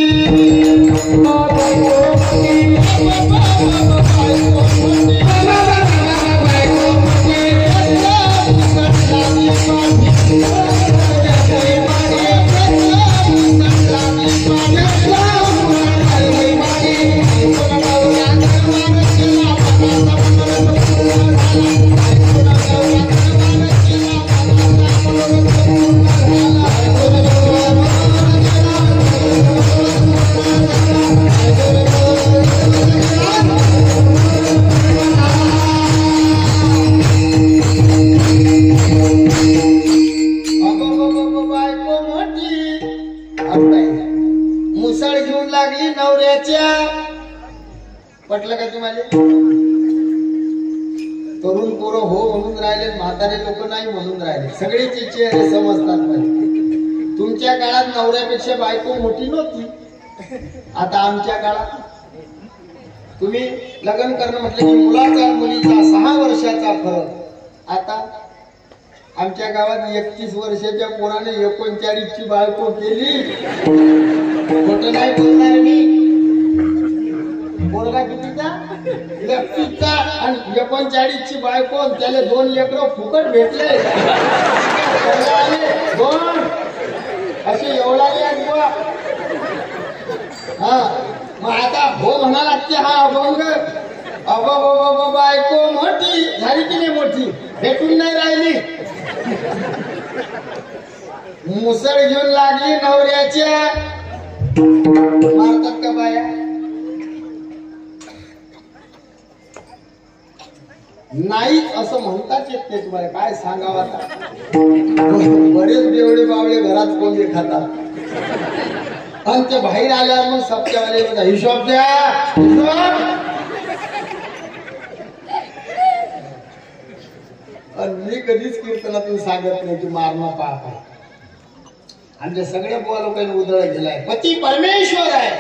मुसळ घेऊन लागली नवऱ्याच्या. पटलं का तुम्हाला? तरुण पोरं हो म्हणून राहिले, म्हातारे लोक नाही म्हणून राहिले. सगळेचे चेहरे समजतात. तुमच्या काळात नवऱ्यापेक्षा बायको मोठी नव्हती. आता आमच्या काळात तुम्ही लग्न करणं म्हटलं की मुलाचा मुलीचा 6 वर्षाचा फरक. आता आमच्या गावात 31 वर्षाच्या पोराने 39ची बायको केली. खोटं नाही बोलणार मी. पोरगा कितीचा? 31चा आणि 39ची बायको. त्याला 2 लेकरं फुकट भेटले. आले 2 असे एवढा हा. मग आता हो म्हणा लागते हा अभंग. अब बायको मोठी झाली की नाही मोठी भेटून नाही राहिली. मुसळ घेऊन लागली नवऱ्याच्या. मारतात का बाया? नाही असं म्हणताच येत नाही तुम्हाला. काय सांगावं आता. बरेच बेवडे बावळे घरात कोंबडी खातात आणि ते बाहेर आल्यावर मग सप्त्यावाले हिशोब द्या हिशोब. मी कधीच कीर्तनातून सांगत नाही की मारणं पाप आहे. आमच्या सगळ्या बुवा लोकांनी उधळ गेलाय. पती परमेश्वर आहे.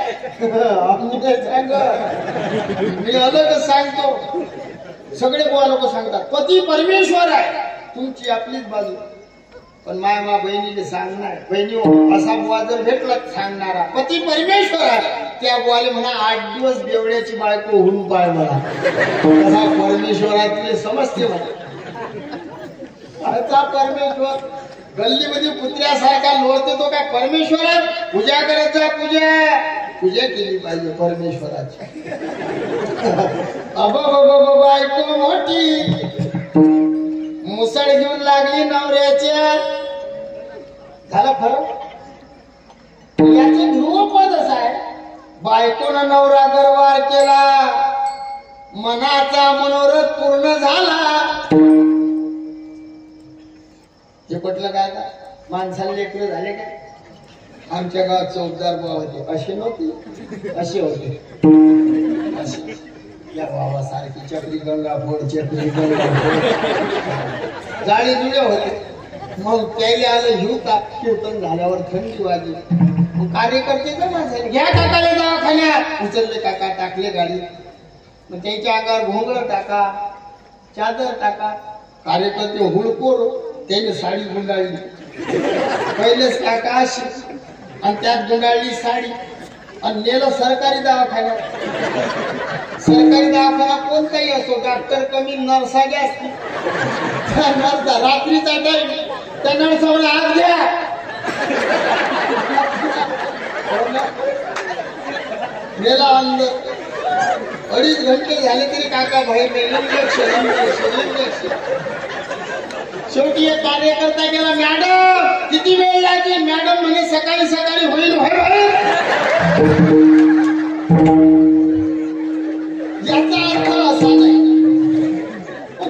मी अलगच सांगतो. सगळे बुवा लोक सांगतात पती परमेश्वर आहे. तुमची आपलीच बाजू. पण माय बहिणीने सांगणार बहिणी असा बुवा जर भेटला सांगणारा पती परमेश्वर आहे. त्या बुवाले म्हणा 8 दिवस बेवड्याची बायको होऊन पाय म्हणा. तसा परमेश्वर आहे तुला समजते म्हणा. परमेश्वर गल्लीमध्ये कुत्र्यासारखा लोळते तो काय परमेश्वर आहे? पूजा करत जा. पूजा केली पाहिजे परमेश्वराची. बायको मोठी मुसळ घेऊन लागली नवऱ्याच्या. झाला फरक. याचे ध्रुवपद असं आहे. बायकोनं नवरा गरवार केला. मनाचा मनोरथ पूर्ण झाला. हे पटलं काय का? माणसाला लेकरं झाले काय? आमच्या गावात चौकदार बुवा होते. असे नव्हते. असे होते. असे या बाबासारखी चक्री गंगाफोड चक्री गंगाफोड जाळी जुळे होते. मग त्याला आलं घेऊ का? कीर्तन झाल्यावर थंडी वाजली. मग कार्यकर्ते का माणसाने घ्या काकाला दवाखान्यात. उचलले काका टाकले गाडी. मग त्याच्या अंगावर घोंगडं टाका चादर टाका. कार्यकर्ते हुडकोर त्याने साडी गुंडाळली. पहिलेच काका अशी आणि त्यात गुंडाळली साडी आणि नेलं सरकारी दवाखान्यात. सरकारी दवाखाना कोणताही असो, डॉक्टर कमी नर्सा जास्त. रात्रीचा टाइम त्या नर्सावर हात घ्या. गेला अंदर. 2.5 घंटे झाले तरी काका बाहेर इंजेक्शन. शेवटी एक कार्यकर्ता गेला, मॅडम किती वेळ लागेल? मॅडम म्हणे सकाळी सकाळी होईल. याचा अर्थ असा नाही.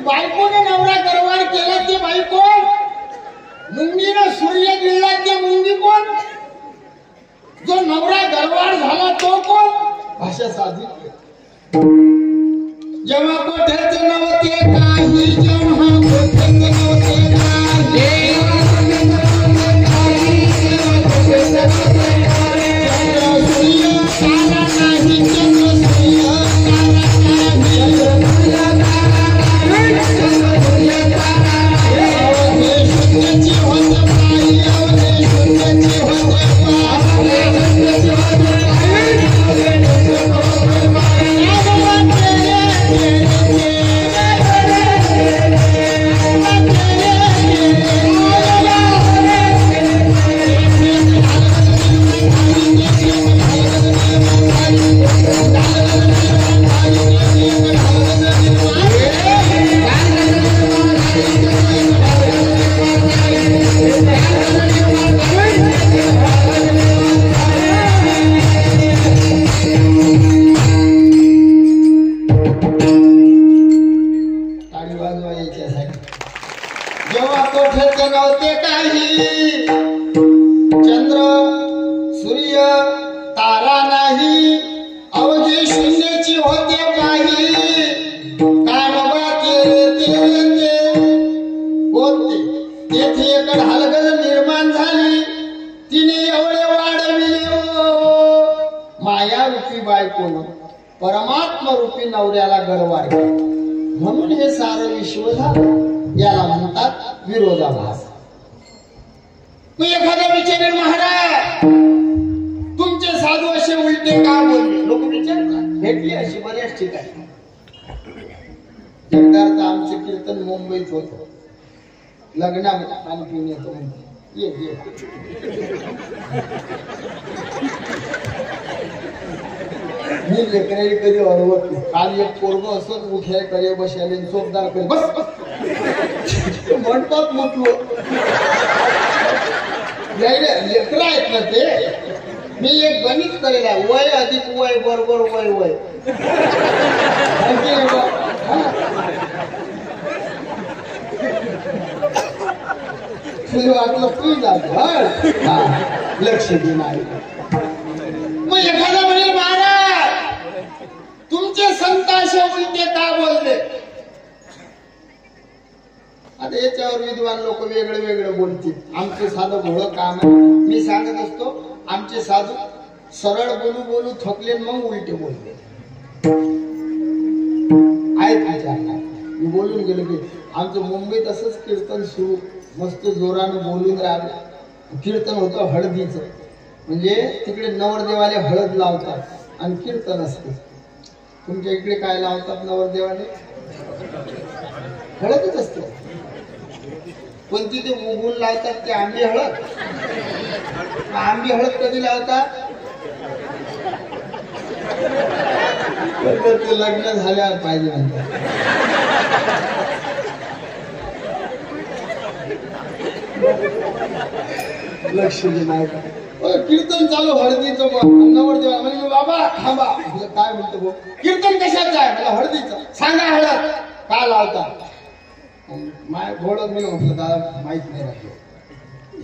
बायकोने नवरा गरवार केला ते बायको, मुंगीनं सूर्य गिळला ते मुंगी कोण? जो नवरा गरवार झाला तो कोण? भाषा साधी. जेव्हा कोठ्याचे नव्हते काही, जेव्हा कोठ्याचे नव्हते काही, जेव्हा कोठ्याचे नव्हते काही, चंद्र सूर्य तारा नाही, अवघे शून्याची होते काही. कानोबा केले कोणते? तेथे एक हलगल निर्माण झाली, तिने एवढे वाढविले माया रूपी बायकोनं परमात्मा रूपी नवऱ्याला गरवार केले. म्हणून हे सारं विश्व झालं. याला म्हणतात विरोधाभास. मग एखादा विचारेल, महाराज तुमचे साधू असे उलटे का बोलले? लोक विचारतात. भेटली अशी बऱ्याच ठिकाणी. एकदा आमचे कीर्तन मुंबईत होत, लग्नामध्ये पाणी पिऊन येतो म्हणते. मी लेकराई कधी अडवत नाही. काल एक पोरग असत उठ्या करे बसायला चोपदार करे बस म्हणतात म्हटलं. लेकर आहेत ना ते. मी एक गणित करेला, वय अधिक वय बरोबर वय वय. वाटलं तू लक्ष दे नाही. मग एखादा म्हणे, महाराज तुमचे संत असे उलटे का बोलले? आता याच्यावर विद्वान लोक वेगळे वेगळे बोलतील. आमचे साधू भोळं काम आहे. मी सांगत असतो, आमचे साधू सरळ बोलू बोलू थकले मग उलटे बोलले. आहेत विचार. मी बोलून गेलो की आमचं मुंबईत असंच कीर्तन सुरू, मस्त जोरानं बोलून राहिलं. कीर्तन होतं हळदीचं, म्हणजे तिकडे नवरदेवाले हळद लावतात आणि कीर्तन असते. तुमच्या इकडे काय लावतात नवरदेवाले? हळदच असते. कोणती ते उगवून लावतात ते आंबी हळद. आंबी हळद कधी लावतात? ते लग्न झाल्यावर पाहिजे म्हणतात. लक्ष नाही. कीर्तन चालू हळदीचं. नवरदेवा म्हणजे बाबा थांबा, काय म्हणतो भाऊ? कीर्तन कशाचं आहे? मला हळदीचं. सांगा हळद का लावता? माय घोड मी म्हटलं दादा माहित नाही राहिलं,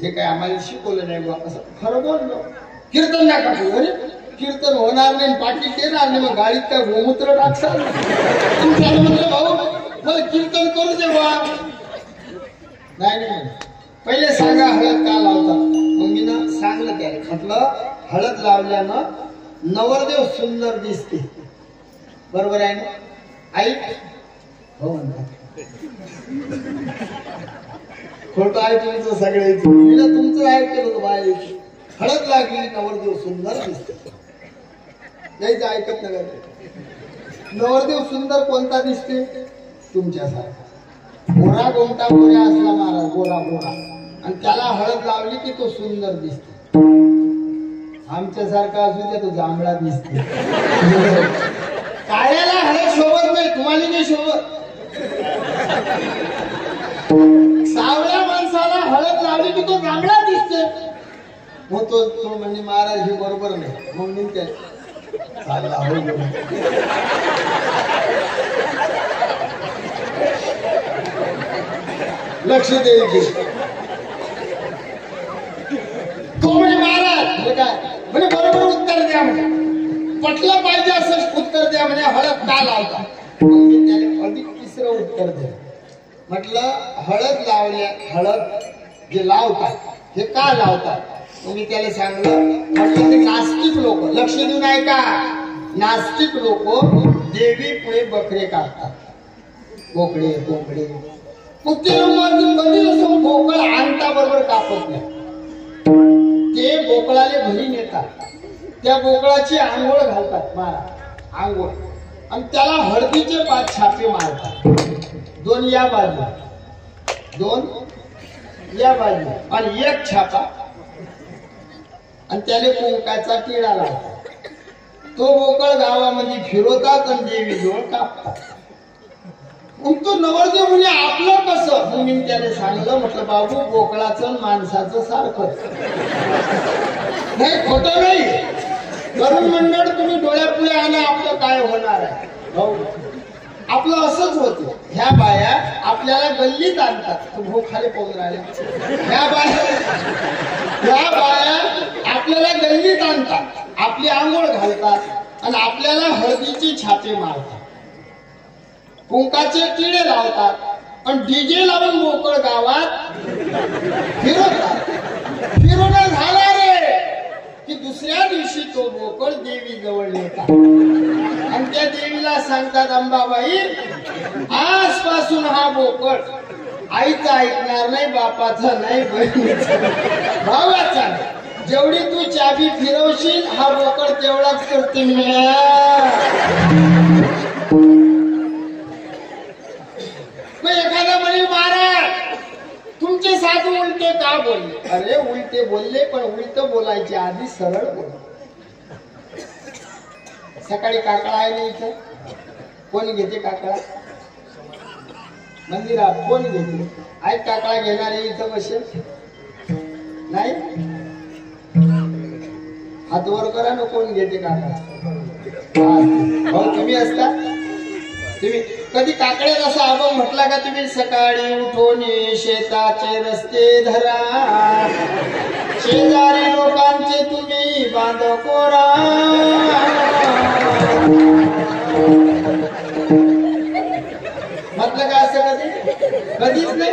हे काय आम्हाला शिकवलं नाही बा. असं खरं बोललो. कीर्तन नाही टाकू. अरे कीर्तन होणार नाही, पाठी देणार नाही, मग गाडीत काय गोमूत्र टाकसाल? म्हणलं भाऊ मला कीर्तन करू दे बा. नाही पहिले सांगा हळद का लावतात. मग मी ना सांगलं त्याला, म्हटलं हळद लावल्यानं नवरदेव सुंदर दिसते. बरोबर आहे ना आई? हो म्हणतात. खोटं आहे तुमचं सगळ्याच. मी ना तुमचं ऐकलं होतं बाहेर. हळद लागली नवरदेव सुंदर दिसते. नाहीच ऐकत नाही. नवरदेव सुंदर कोणता दिसते? तुमच्यासारखा गोरा गोमटा गोऱ्या असला महाराज, गोरा गोरा, आणि त्याला हळद लावली की तो सुंदर दिसते. आमच्यासारखा असू दे तो जांभळा दिसते. काळ्याला हळद शोभत नाही, तुम्हाला नाही शोभत. सावळ्या माणसाला हळद लावली की तो जांभळा दिसते. मग तो म्हणजे महाराज हे बरोबर नाही. मग मी काय लक्ष द्यायचे. तो म्हणजे महाराज म्हणजे काय म्हणजे बरोबर उत्तर द्या, म्हणजे पटलं पाहिजे असं उत्तर द्या. म्हणजे हळद का लावता? त्याने अधिक तिसरं उत्तर द्या. म्हटलं हळद लावल्या, हळद जे लावतात हे का लावतात? मी त्याला सांगलं, म्हटलं ते नास्तिक लोक, लक्ष देऊन ऐका, नास्तिक लोक देवी पुढे बकरे काढतात, बोकडे कोंबडे. कुठे कधी असं बोकळ आणता बरोबर कापत नाही. ते बोकळाले घरी नेतात, त्या बोकळाची आंघोळ घालतात महाराज, आंघोळ, आणि त्याला हळदीचे 5 छापे मारतात. 2 या बाजू, 2 या बाजू, आणि 1 छापा, आणि त्याला कुंकाचा टिळा लावतात. तो बोकळ गावामध्ये फिरवतात आणि देवी जवळ कापतात. मग तो नवरदेव म्हणजे आपलं कसं? मग मी त्याने सांगलं, म्हटलं बाबू बोकळाचं माणसाचं सारखं नाही, खोटं नाही. तरुण मंडळ तुम्ही डोळ्यापुढे आला, आपलं काय होणार आहे? आपलं असंच होतं. ह्या बाया आपल्याला गल्लीत आणतात, तो भूक खाली पाहून राहिले. ह्या बाया आपल्याला गल्लीत आणतात, आपली आंघोळ घालतात आणि आपल्याला हळदीचे छापे मारतात, कुंकाचे टिळे लावतात आणि डीजे लावून मोकळ गावात फिरवतात. फिरवणं झाला रे की दुसऱ्या दिवशी तो बोकळ देवी जवळ येतात आणि त्या देवीला सांगतात, अंबाबाई आजपासून हा बोकळ आईचा ऐकणार नाही, बापाचा नाही, बहिणीचा, भावाचा. जेवढी तू चाबी फिरवशील हा बोकळ तेवढाच करते. मग एखादा म्हणे महाराज तुमचे साधू उलटे का बोलले? अरे उलटे बोलले, पण उलट बोलायचे आधी सरळ बोल. सकाळी काकडा आहे ना इथं, कोण घेते काकडा? मंदिरात कोण घेते? आई काकडा घेणारे इथं बसेल नाही? हात वर करा ना, कोण घेते काकडा? तुम्ही असता. तुम्ही कधी काकड्यात असा अभंग म्हटला का? तुम्ही सकाळी उठून शेताचे रस्ते धरा, शेजारी लोकांचे तुम्ही बांध कोरा. म्हटलं का असं कधी? कधीच नाही.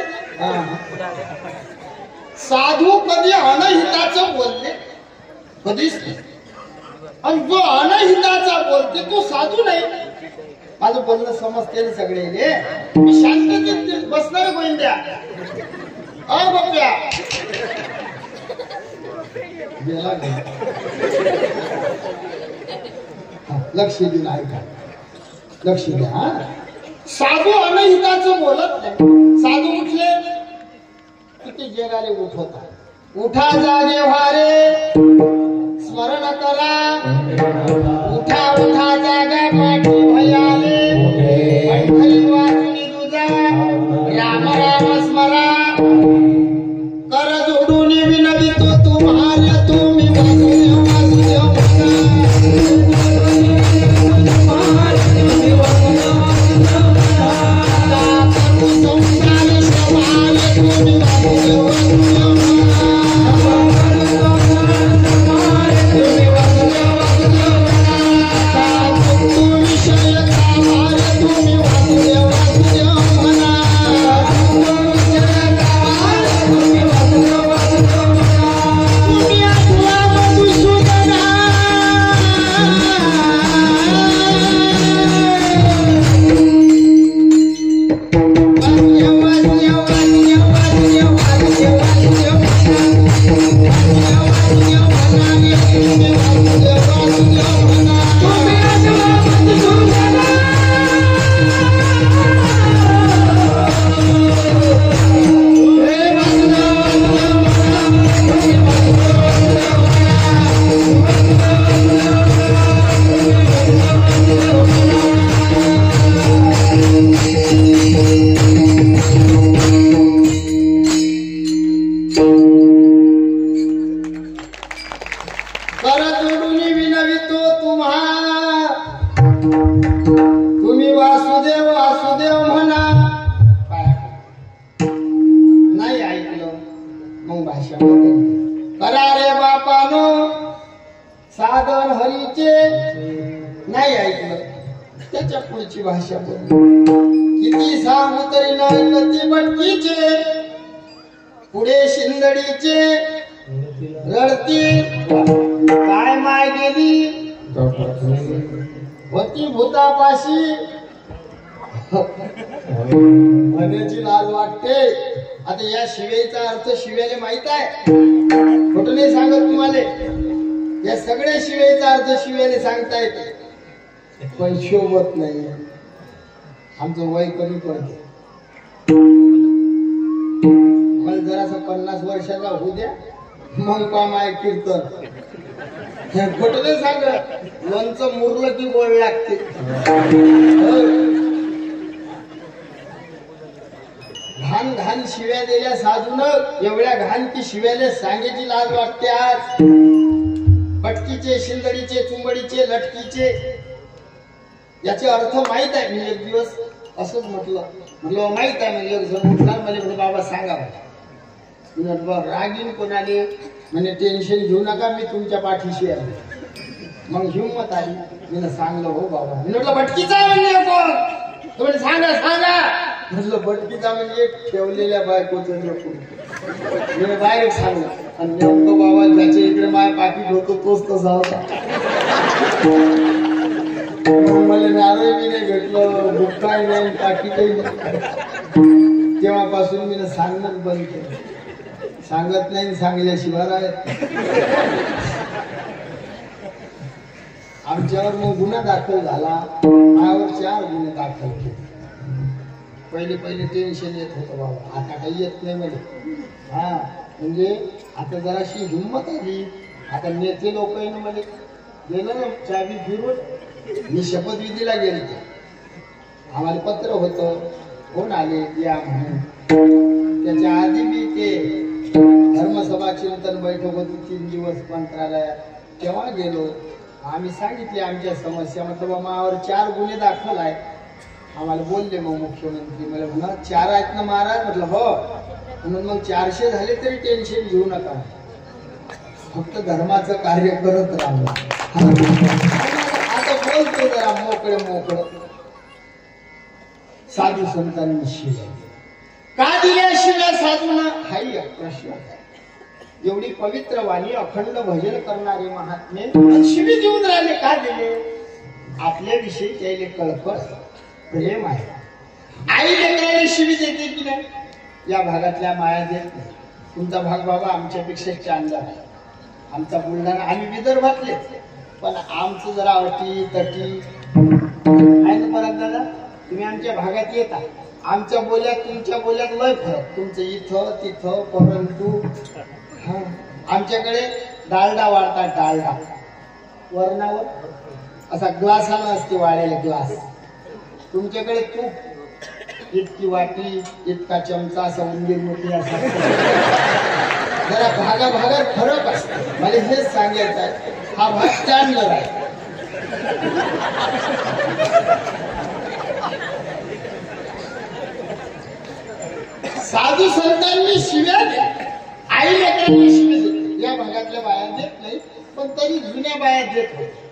साधू कधी अनहिताचं बोलले? कधीच नाही. आणि जो अनहिताचा बोलते तो साधू नाही. माझं बोलणं समजते ना सगळे? मी शांततेत बसणार गोविंद्या. बघ्या लक्ष देऊन ऐका, लक्ष द्या. साधू अनहिताचं बोलत नाही. साधू उठले किती जगाले उठवतात. उठा जागे व्हारे, स्मरण करा. उठा उठा जागा पाठी भयाले, वाचुनी तुझा राम राम स्मरा. कर जोडून विनवितो तुम्हाला तुम्ही वासुदेव वासुदेव तुम्ही वासुदेव वासुदेव म्हणा, नाही ऐकलं मग भाषा करा रे बापानो साधन हरीचे, नाही ऐकलं त्याच्या पुढची भाषा बोल. किती सांगू तरी नाही गती भटकीचे, पुढे शिंदडीचे रडती काय माय गेली होती भूतापाशी, म्हणण्याची लाज वाटते. आता या शिवेचा अर्थ शिवेले माहित आहे, खोटं नाही सांगत तुम्हाला. या सगळ्या शिवेचा अर्थ शिवेले सांगता येते, पण शोभत नाही. आमचं वय कमी पडते. मला जरासा 50 वर्षाचा होऊ द्या, मग काम आहे कीर्तन. खोटं नाही सांगत, लोणचं मुरलं की गोड लागते. घाण घाण शिव्या दिल्या साधून, एवढ्या घाण की शिव्याला सांगायची लाज वाटते. आज पटकीचे शिंदडीचे चुंबडीचे लटकीचे याचे अर्थ माहित आहे. मी एक दिवस असंच म्हटलं माहित आहे. म्हणजे एक जण उठला म्हणजे बाबा सांगा, रागीन कोणाले म्हणजे टेन्शन घेऊ नका, मी तुमच्या पाठीशी आहे. मग हिंमत आली, मी सांगलं हो बाबा. मी म्हटलं भटकीचा म्हणजे कोण, तुम्ही सांगा सांगा. म्हटलं भटकीचा म्हणजे ठेवलेल्या बायकोचं लेकरू. मी डायरेक्ट सांगलं, आणि नेमकं बाबा ज्याच्या इकडे माझ्या पाकिट होतो तोच तसा होता. मला नारळ बी नाही भेटलं, बुक्काही नाही, पाकिटही नाही. तेव्हापासून मी सांगणं बंद केलं. सांगत नाही, सांगल्याशिवाय आहेत. आमच्यावर मग गुन्हा दाखल झाला. माझ्यावर 4 गुन्हे दाखल केले. पहिले टेन्शन येत होतं बाबा, आता काही येत नाही मला. हा म्हणजे आता जराशी हिंमत आली. आता नेते लोक मध्ये गेलं ना चाबी फिरून. मी शपथविधीला गेले, आम्हाला पत्र होतं, कोण आले या म्हणून. त्याच्या आधी मी ते धर्मसभा चिंतन बैठक होती 3 दिवस मंत्रालयात, तेव्हा गेलो. आम्ही सांगितले आमच्या समस्या. म्हटलं मावर 4 गुन्हे दाखल आहेत. आम्हाला बोलले मग मुख्यमंत्री, मला म्हणा 4 आहेत ना महाराज. म्हटलं हो. म्हणून मग 400 झाले तरी टेन्शन घेऊ नका, फक्त धर्माचं कार्य करत राहू. आता बोलतो जरा मोकळं. साधू संतांनी शिव्या का दिल्या? शिव्या साधूंना हाही प्रश्न. एवढी पवित्र वाणी अखंड भजन करणारे महात्मे शिवी देऊन राहिले का दिले? आपल्याविषयी त्याला कळकळ प्रेम आहे. आई लेकराला शिवी देते की नाही? या भागातल्या माया देत नाही. तुमचा भाग बाबा आमच्यापेक्षा चांगला आहे. आमचा बुलढाणा, आम्ही विदर्भातले, पण आमचं जरा अटी तटी आहे ना. परत दादा तुम्ही आमच्या भागात येता, आमच्या बोल्यात तुमच्या बोल्यात लय फरक. तुमचं इथं तिथं, परंतु आमच्याकडे डालडा वाढतात. डालडा वरणावर असा ग्लासाला असते वाढलेला ग्लास. तुमच्याकडे तूप इतकी वाटी, इतका चमचा, असा उंदीर मोठी असा. जरा भागाभागात फरक असतो. मला हेच सांगायचं आहे, हा भाग स्टँडर्ड आहे. साधू संतांनी शिव्या देत, आई लेकरांनी शिव्या देत. या भागातल्या बाया देत नाही, पण तरी जुन्या बाया देत होत्या.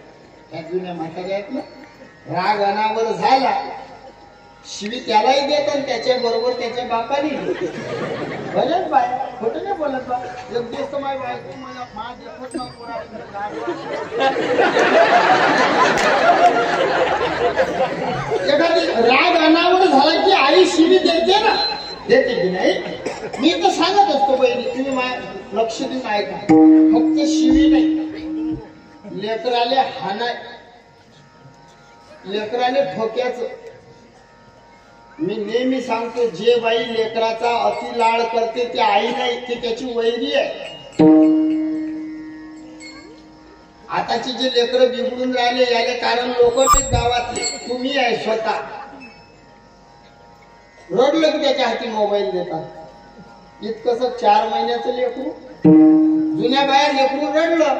त्या जुन्या म्हाताऱ्या आहेत ना, राग अनावर झाला शिवी त्यालाही देत आणि त्याच्या बरोबर त्याच्या बापाने भलेच बाया खोटं नाही बोलत. बा एक दिवस तर माझी बायको मला एखादी राग अनावर झाला की आई शिवी देते ना, देते की नाही. मी तर सांगत असतो बहिणी, तुम्ही माझ्या लक्ष देऊन ऐका. फक्त शिवी नाही, लेकराले हाणाय, लेकराले ठोक्याच. मी नेहमी सांगतो, जे बाई लेकराचा अति लाड करते ते आई नाही, ते त्याची वैरी आहे. आताची जे लेकर बिघडून राहिले याले कारण लोक गावातले, तुम्ही आहे स्वतः. रडलं की त्याच्या हाती मोबाईल देतात. इतकंच 4 महिन्याचं लेकरू, जुन्या बाया लेकरू रडलं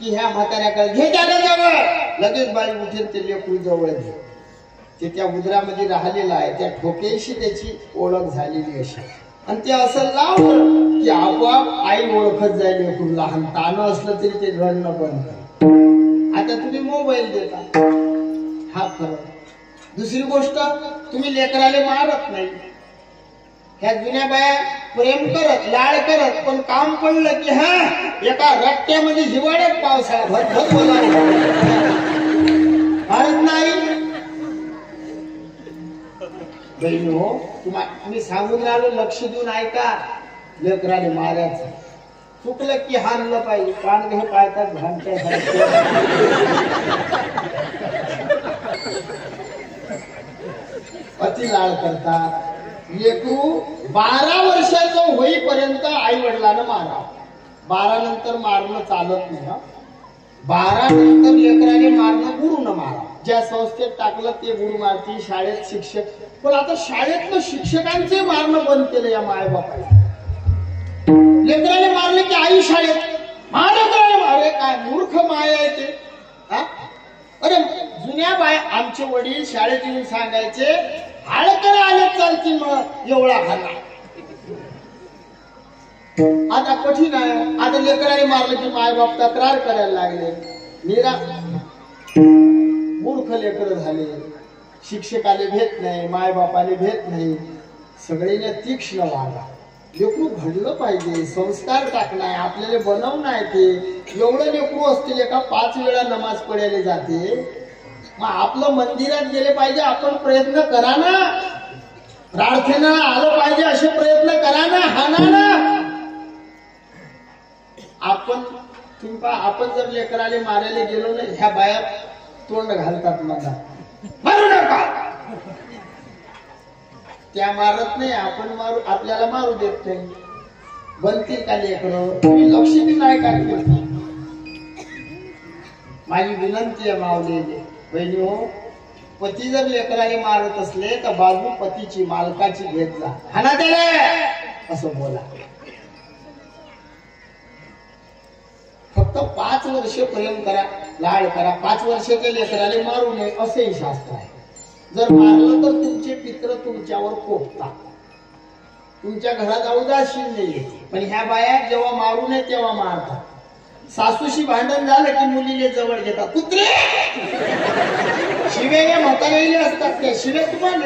की ह्या म्हाताऱ्याकडे घे त्याला जवळ, लगेच बाई उठेल ते लेकरू जवळ घे. ते त्या उदरामध्ये राहिलेलं आहे, त्या ठोक्याशी त्याची ओळख झालेली अशी, आणि ते असं लावलं की आपोआप आई ओळखत जाईल लेकरू. लहान तानं असलं तरी ते रडणं बंद. आता तुम्ही मोबाईल देता, हा फरक. दुसरी गोष्ट, तुम्ही लेकराले मारत नाही. ह्या जुन्या बाया प्रेम करत, लाड करत, पण काम पडलं की हा एका रट्ट्यामध्ये हिवाळ्यात पावसाळा भरभर बोला मारत नाही. बहिणी हो, तुम्ही सांगून राहिलो, लक्ष देऊन ऐका. लेकराने मारायचं, चुकलं की हाणलं पाहिजे. पान हे पाळतात घालत्या अति लाड करतात. लेकरू 12 वर्षाचं होईपर्यंत आई वडिलांना मारावं. 12 नंतर मारणं चालत नाही. 12 नंतर लेकराने मारणं गुरुनं मारावं. ज्या संस्थेत टाकलं ते गुरु मारतील, शाळेत शिक्षक. पण आता शाळेतलं शिक्षकांचे मारणं बंद केलं या मायबापाने. लेकराने मारले की आई शाळेत मारे. काय मूर्ख माय आहे ते. अरे जुन्या बाय आमचे वडील शाळेत येऊन सांगायचे, हाडकर आले चालतील मग एवढा खाला. आता कठीण आहे. आता लेकराने मारले की मायबाप तक्रार करायला लागले. निरा मूर्ख लेकर झाले. शिक्षकाले भेट नाही, मायबापाले भेट नाही. सगळ्यांना तीक्ष्ण व्हावा. लेकरू घडलं पाहिजे, संस्कार टाकणार, आपल्याला बनवणार. ते एवढं लेकरू असतील एका 5 वेळा नमाज पडायला जाते. मग आपलं मंदिरात गेले पाहिजे, आपण प्रयत्न करा ना. प्रार्थना आलं पाहिजे असे प्रयत्न करा ना. हाना ना. आपण जर लेकराले मारायला गेलो ना, ह्या बाया तोंड घालतात मला, मारू नका. त्या मारत नाही, आपण मारू, आपल्याला मारू देत नाही. बनतील का लेकरं? तुम्ही लक्ष बी नाही टाकले. माझी विनंती आहे मावलेली बहिणी हो, पती जर लेकराने मारत असले तर बाजू पतीची, मालकाची घेत जा. हाना त्याला असं बोला. फक्त 5 वर्ष प्रेम करा, लाड करा. 5 वर्षाच्या लेकराने मारू नये असेही शास्त्र आहे. जर मारलं तर तुमचे पित्र तुमच्यावर कोपतात, तुमच्या घरात उदासीन नाही. पण ह्या बाया जेव्हा मारू नये तेव्हा मारतात. सासूशी भांडण झालं की मुलीले जवळ घेतात. कुत्रे शिवे म्हातारेले असतात, त्या शिवे तुम्हाला.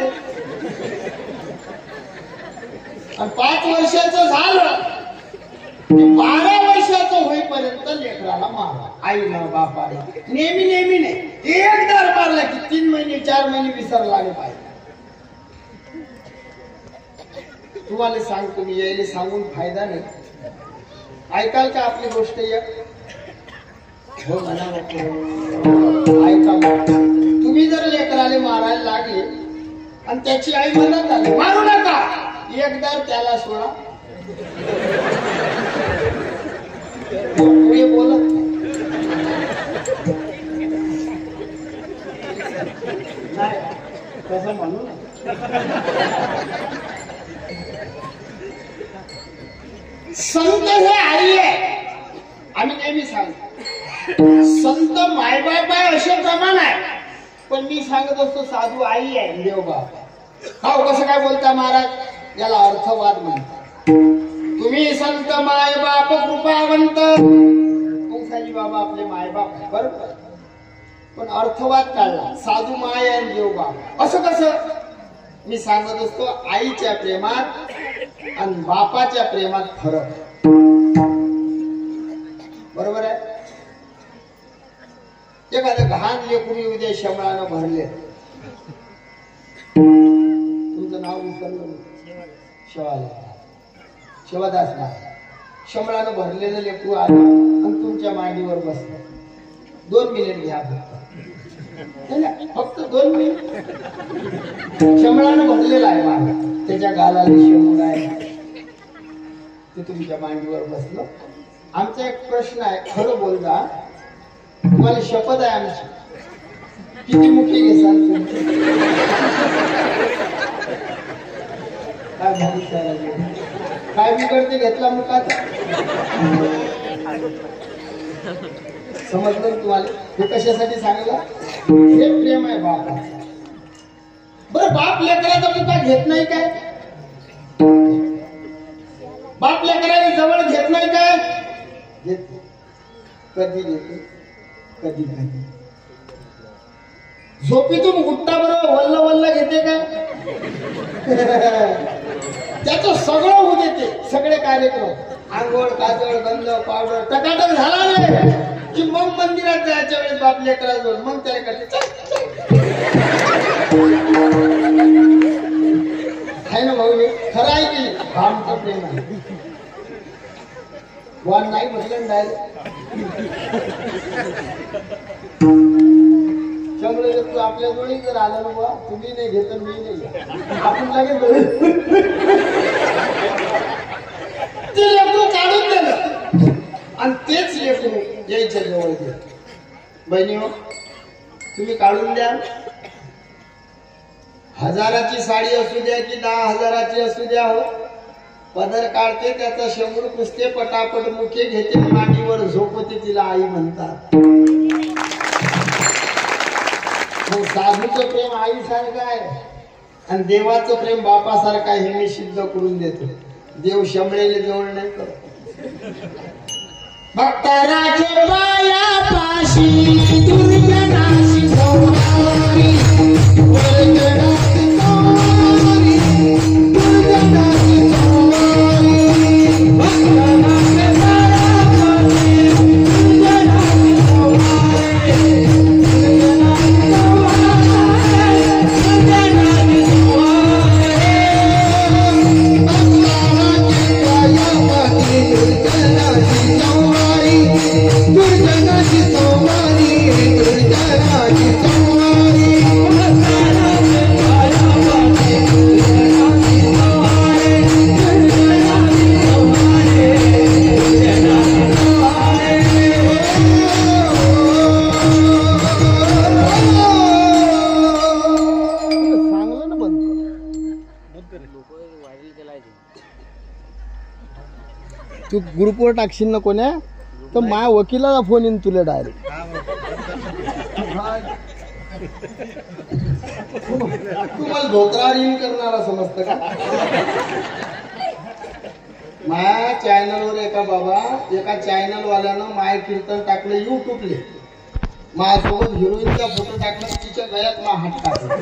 आणि 5 वर्षाचं झालं 12 वर्षाचं होईपर्यंत लेकराला मारा. आई ना बापाने नेहमी नाही. एकदा मारला की 3 महिने 4 महिने विसरला पाहिजे. तुम्हाला सांगतो मी, यायला सांगून फायदा नाही. ऐकाल का आपली गोष्ट? हो म्हणा. ऐका. तुम्ही जर लेकराले मारायला लागले आणि त्याची आई म्हणत आली मारू नका, एकदा त्याला सोडा. पुढे बोलत नाही कसं म्हणू ना. संत हे आई आहे. आम्ही नेहमी सांगतो संत मायबाप आहे असे प्रमाण आहे. पण मी सांगत असतो साधू आई आहे, देवबाप. हो कसं काय बोलता महाराज? याला अर्थवाद म्हणतात. तुम्ही संत मायबाप कृपावंत, कंसाजी बाबा आपले मायबाप आहे बरोबर, पण अर्थवाद काढला साधू माय आणि देवबाप. असं कसं? मी सांगत असतो आईच्या प्रेमात आणि बापाच्या प्रेमात फरक. बरोबर आहे. एखादं घाण लेकरू उद्या शमळानं भरले, तुमचं नाव विसरलं, शिवादास ना, शमळानं भरलेलं लेकरू आलं आणि तुमच्या मांडीवर बसलं. 2 मिनिट घ्या फक्त 2 मिनिट. शमळानं भरलेला आहे माग, त्याच्या गालाला शेमूळ आहे, ते तुमच्या मांडीवर बसलं. आमचा एक प्रश्न आहे, खरं बोलता, तुम्हाला शपथ आहे आमची, किती मुखी घेसाल तुम्ही? काय बिघडते घेतला मुखाचा? समजलं तुम्हाला हे कशासाठी सांगलं? हे प्रेम आहे बापाचं. बरं बाप लेकराचा मुद्दा घेत नाही काय? बाप लेकराला जवळ घेत नाही काय? घेतो. कधी घेतो कधी नाही. झोपेतून उठता बरोबर वल्ल वल्ल घेते काय? त्याचं सगळं होऊ देते. सगळे कार्यक्रम आंघोळ काजळ गंध पावडर टकाटक झाला नाही की मग मंदिरात जायच्या वेळेस बाप लेकराजवळ मग त्याला करते आहे ना भाऊ. खरं आहे की आमचं प्रेम आहे. वन नाही म्हटलं डायरेक्ट त्यामुळे जर तू आपल्या जवळ जर आला ना बा तुम्ही नाही घेत मी नाही आपण लगेच ते लेकरू काढून दिलं आणि तेच लेकरू यायच्या जवळ घे. बहिणी हो तुम्ही काढून द्या. 1000ची साडी असू द्या की 10,000ची असू द्या हो. पदर काढते त्याचा शेंबूड पुसते पटापट मुखे घेते मांडीवर झोपते तिला आई म्हणतात. साधूचं प्रेम आईसारखं आहे आणि देवाचं प्रेम बापासारखं आहे. हे मी सिद्ध करून देतो. देव शंभरेले जवळ नाही करत. भक्तराचे पाया पाशी दुर्जनाशी सौवारी तू ग्रुपवर टाकशील ना कोण्या तर माझ्या वकिलाला फोन येईन तुला डायरेक्ट. तुम्हाला धोत्रावर येऊन करणारा समजतं का? माझ्या चॅनलवर एका चॅनल वाल्यानं माय कीर्तन टाकलं युट्यूबले. माझ्यासोबत हिरोईनचा फोटो टाकला तिच्या गळ्यात मा हात टाकला.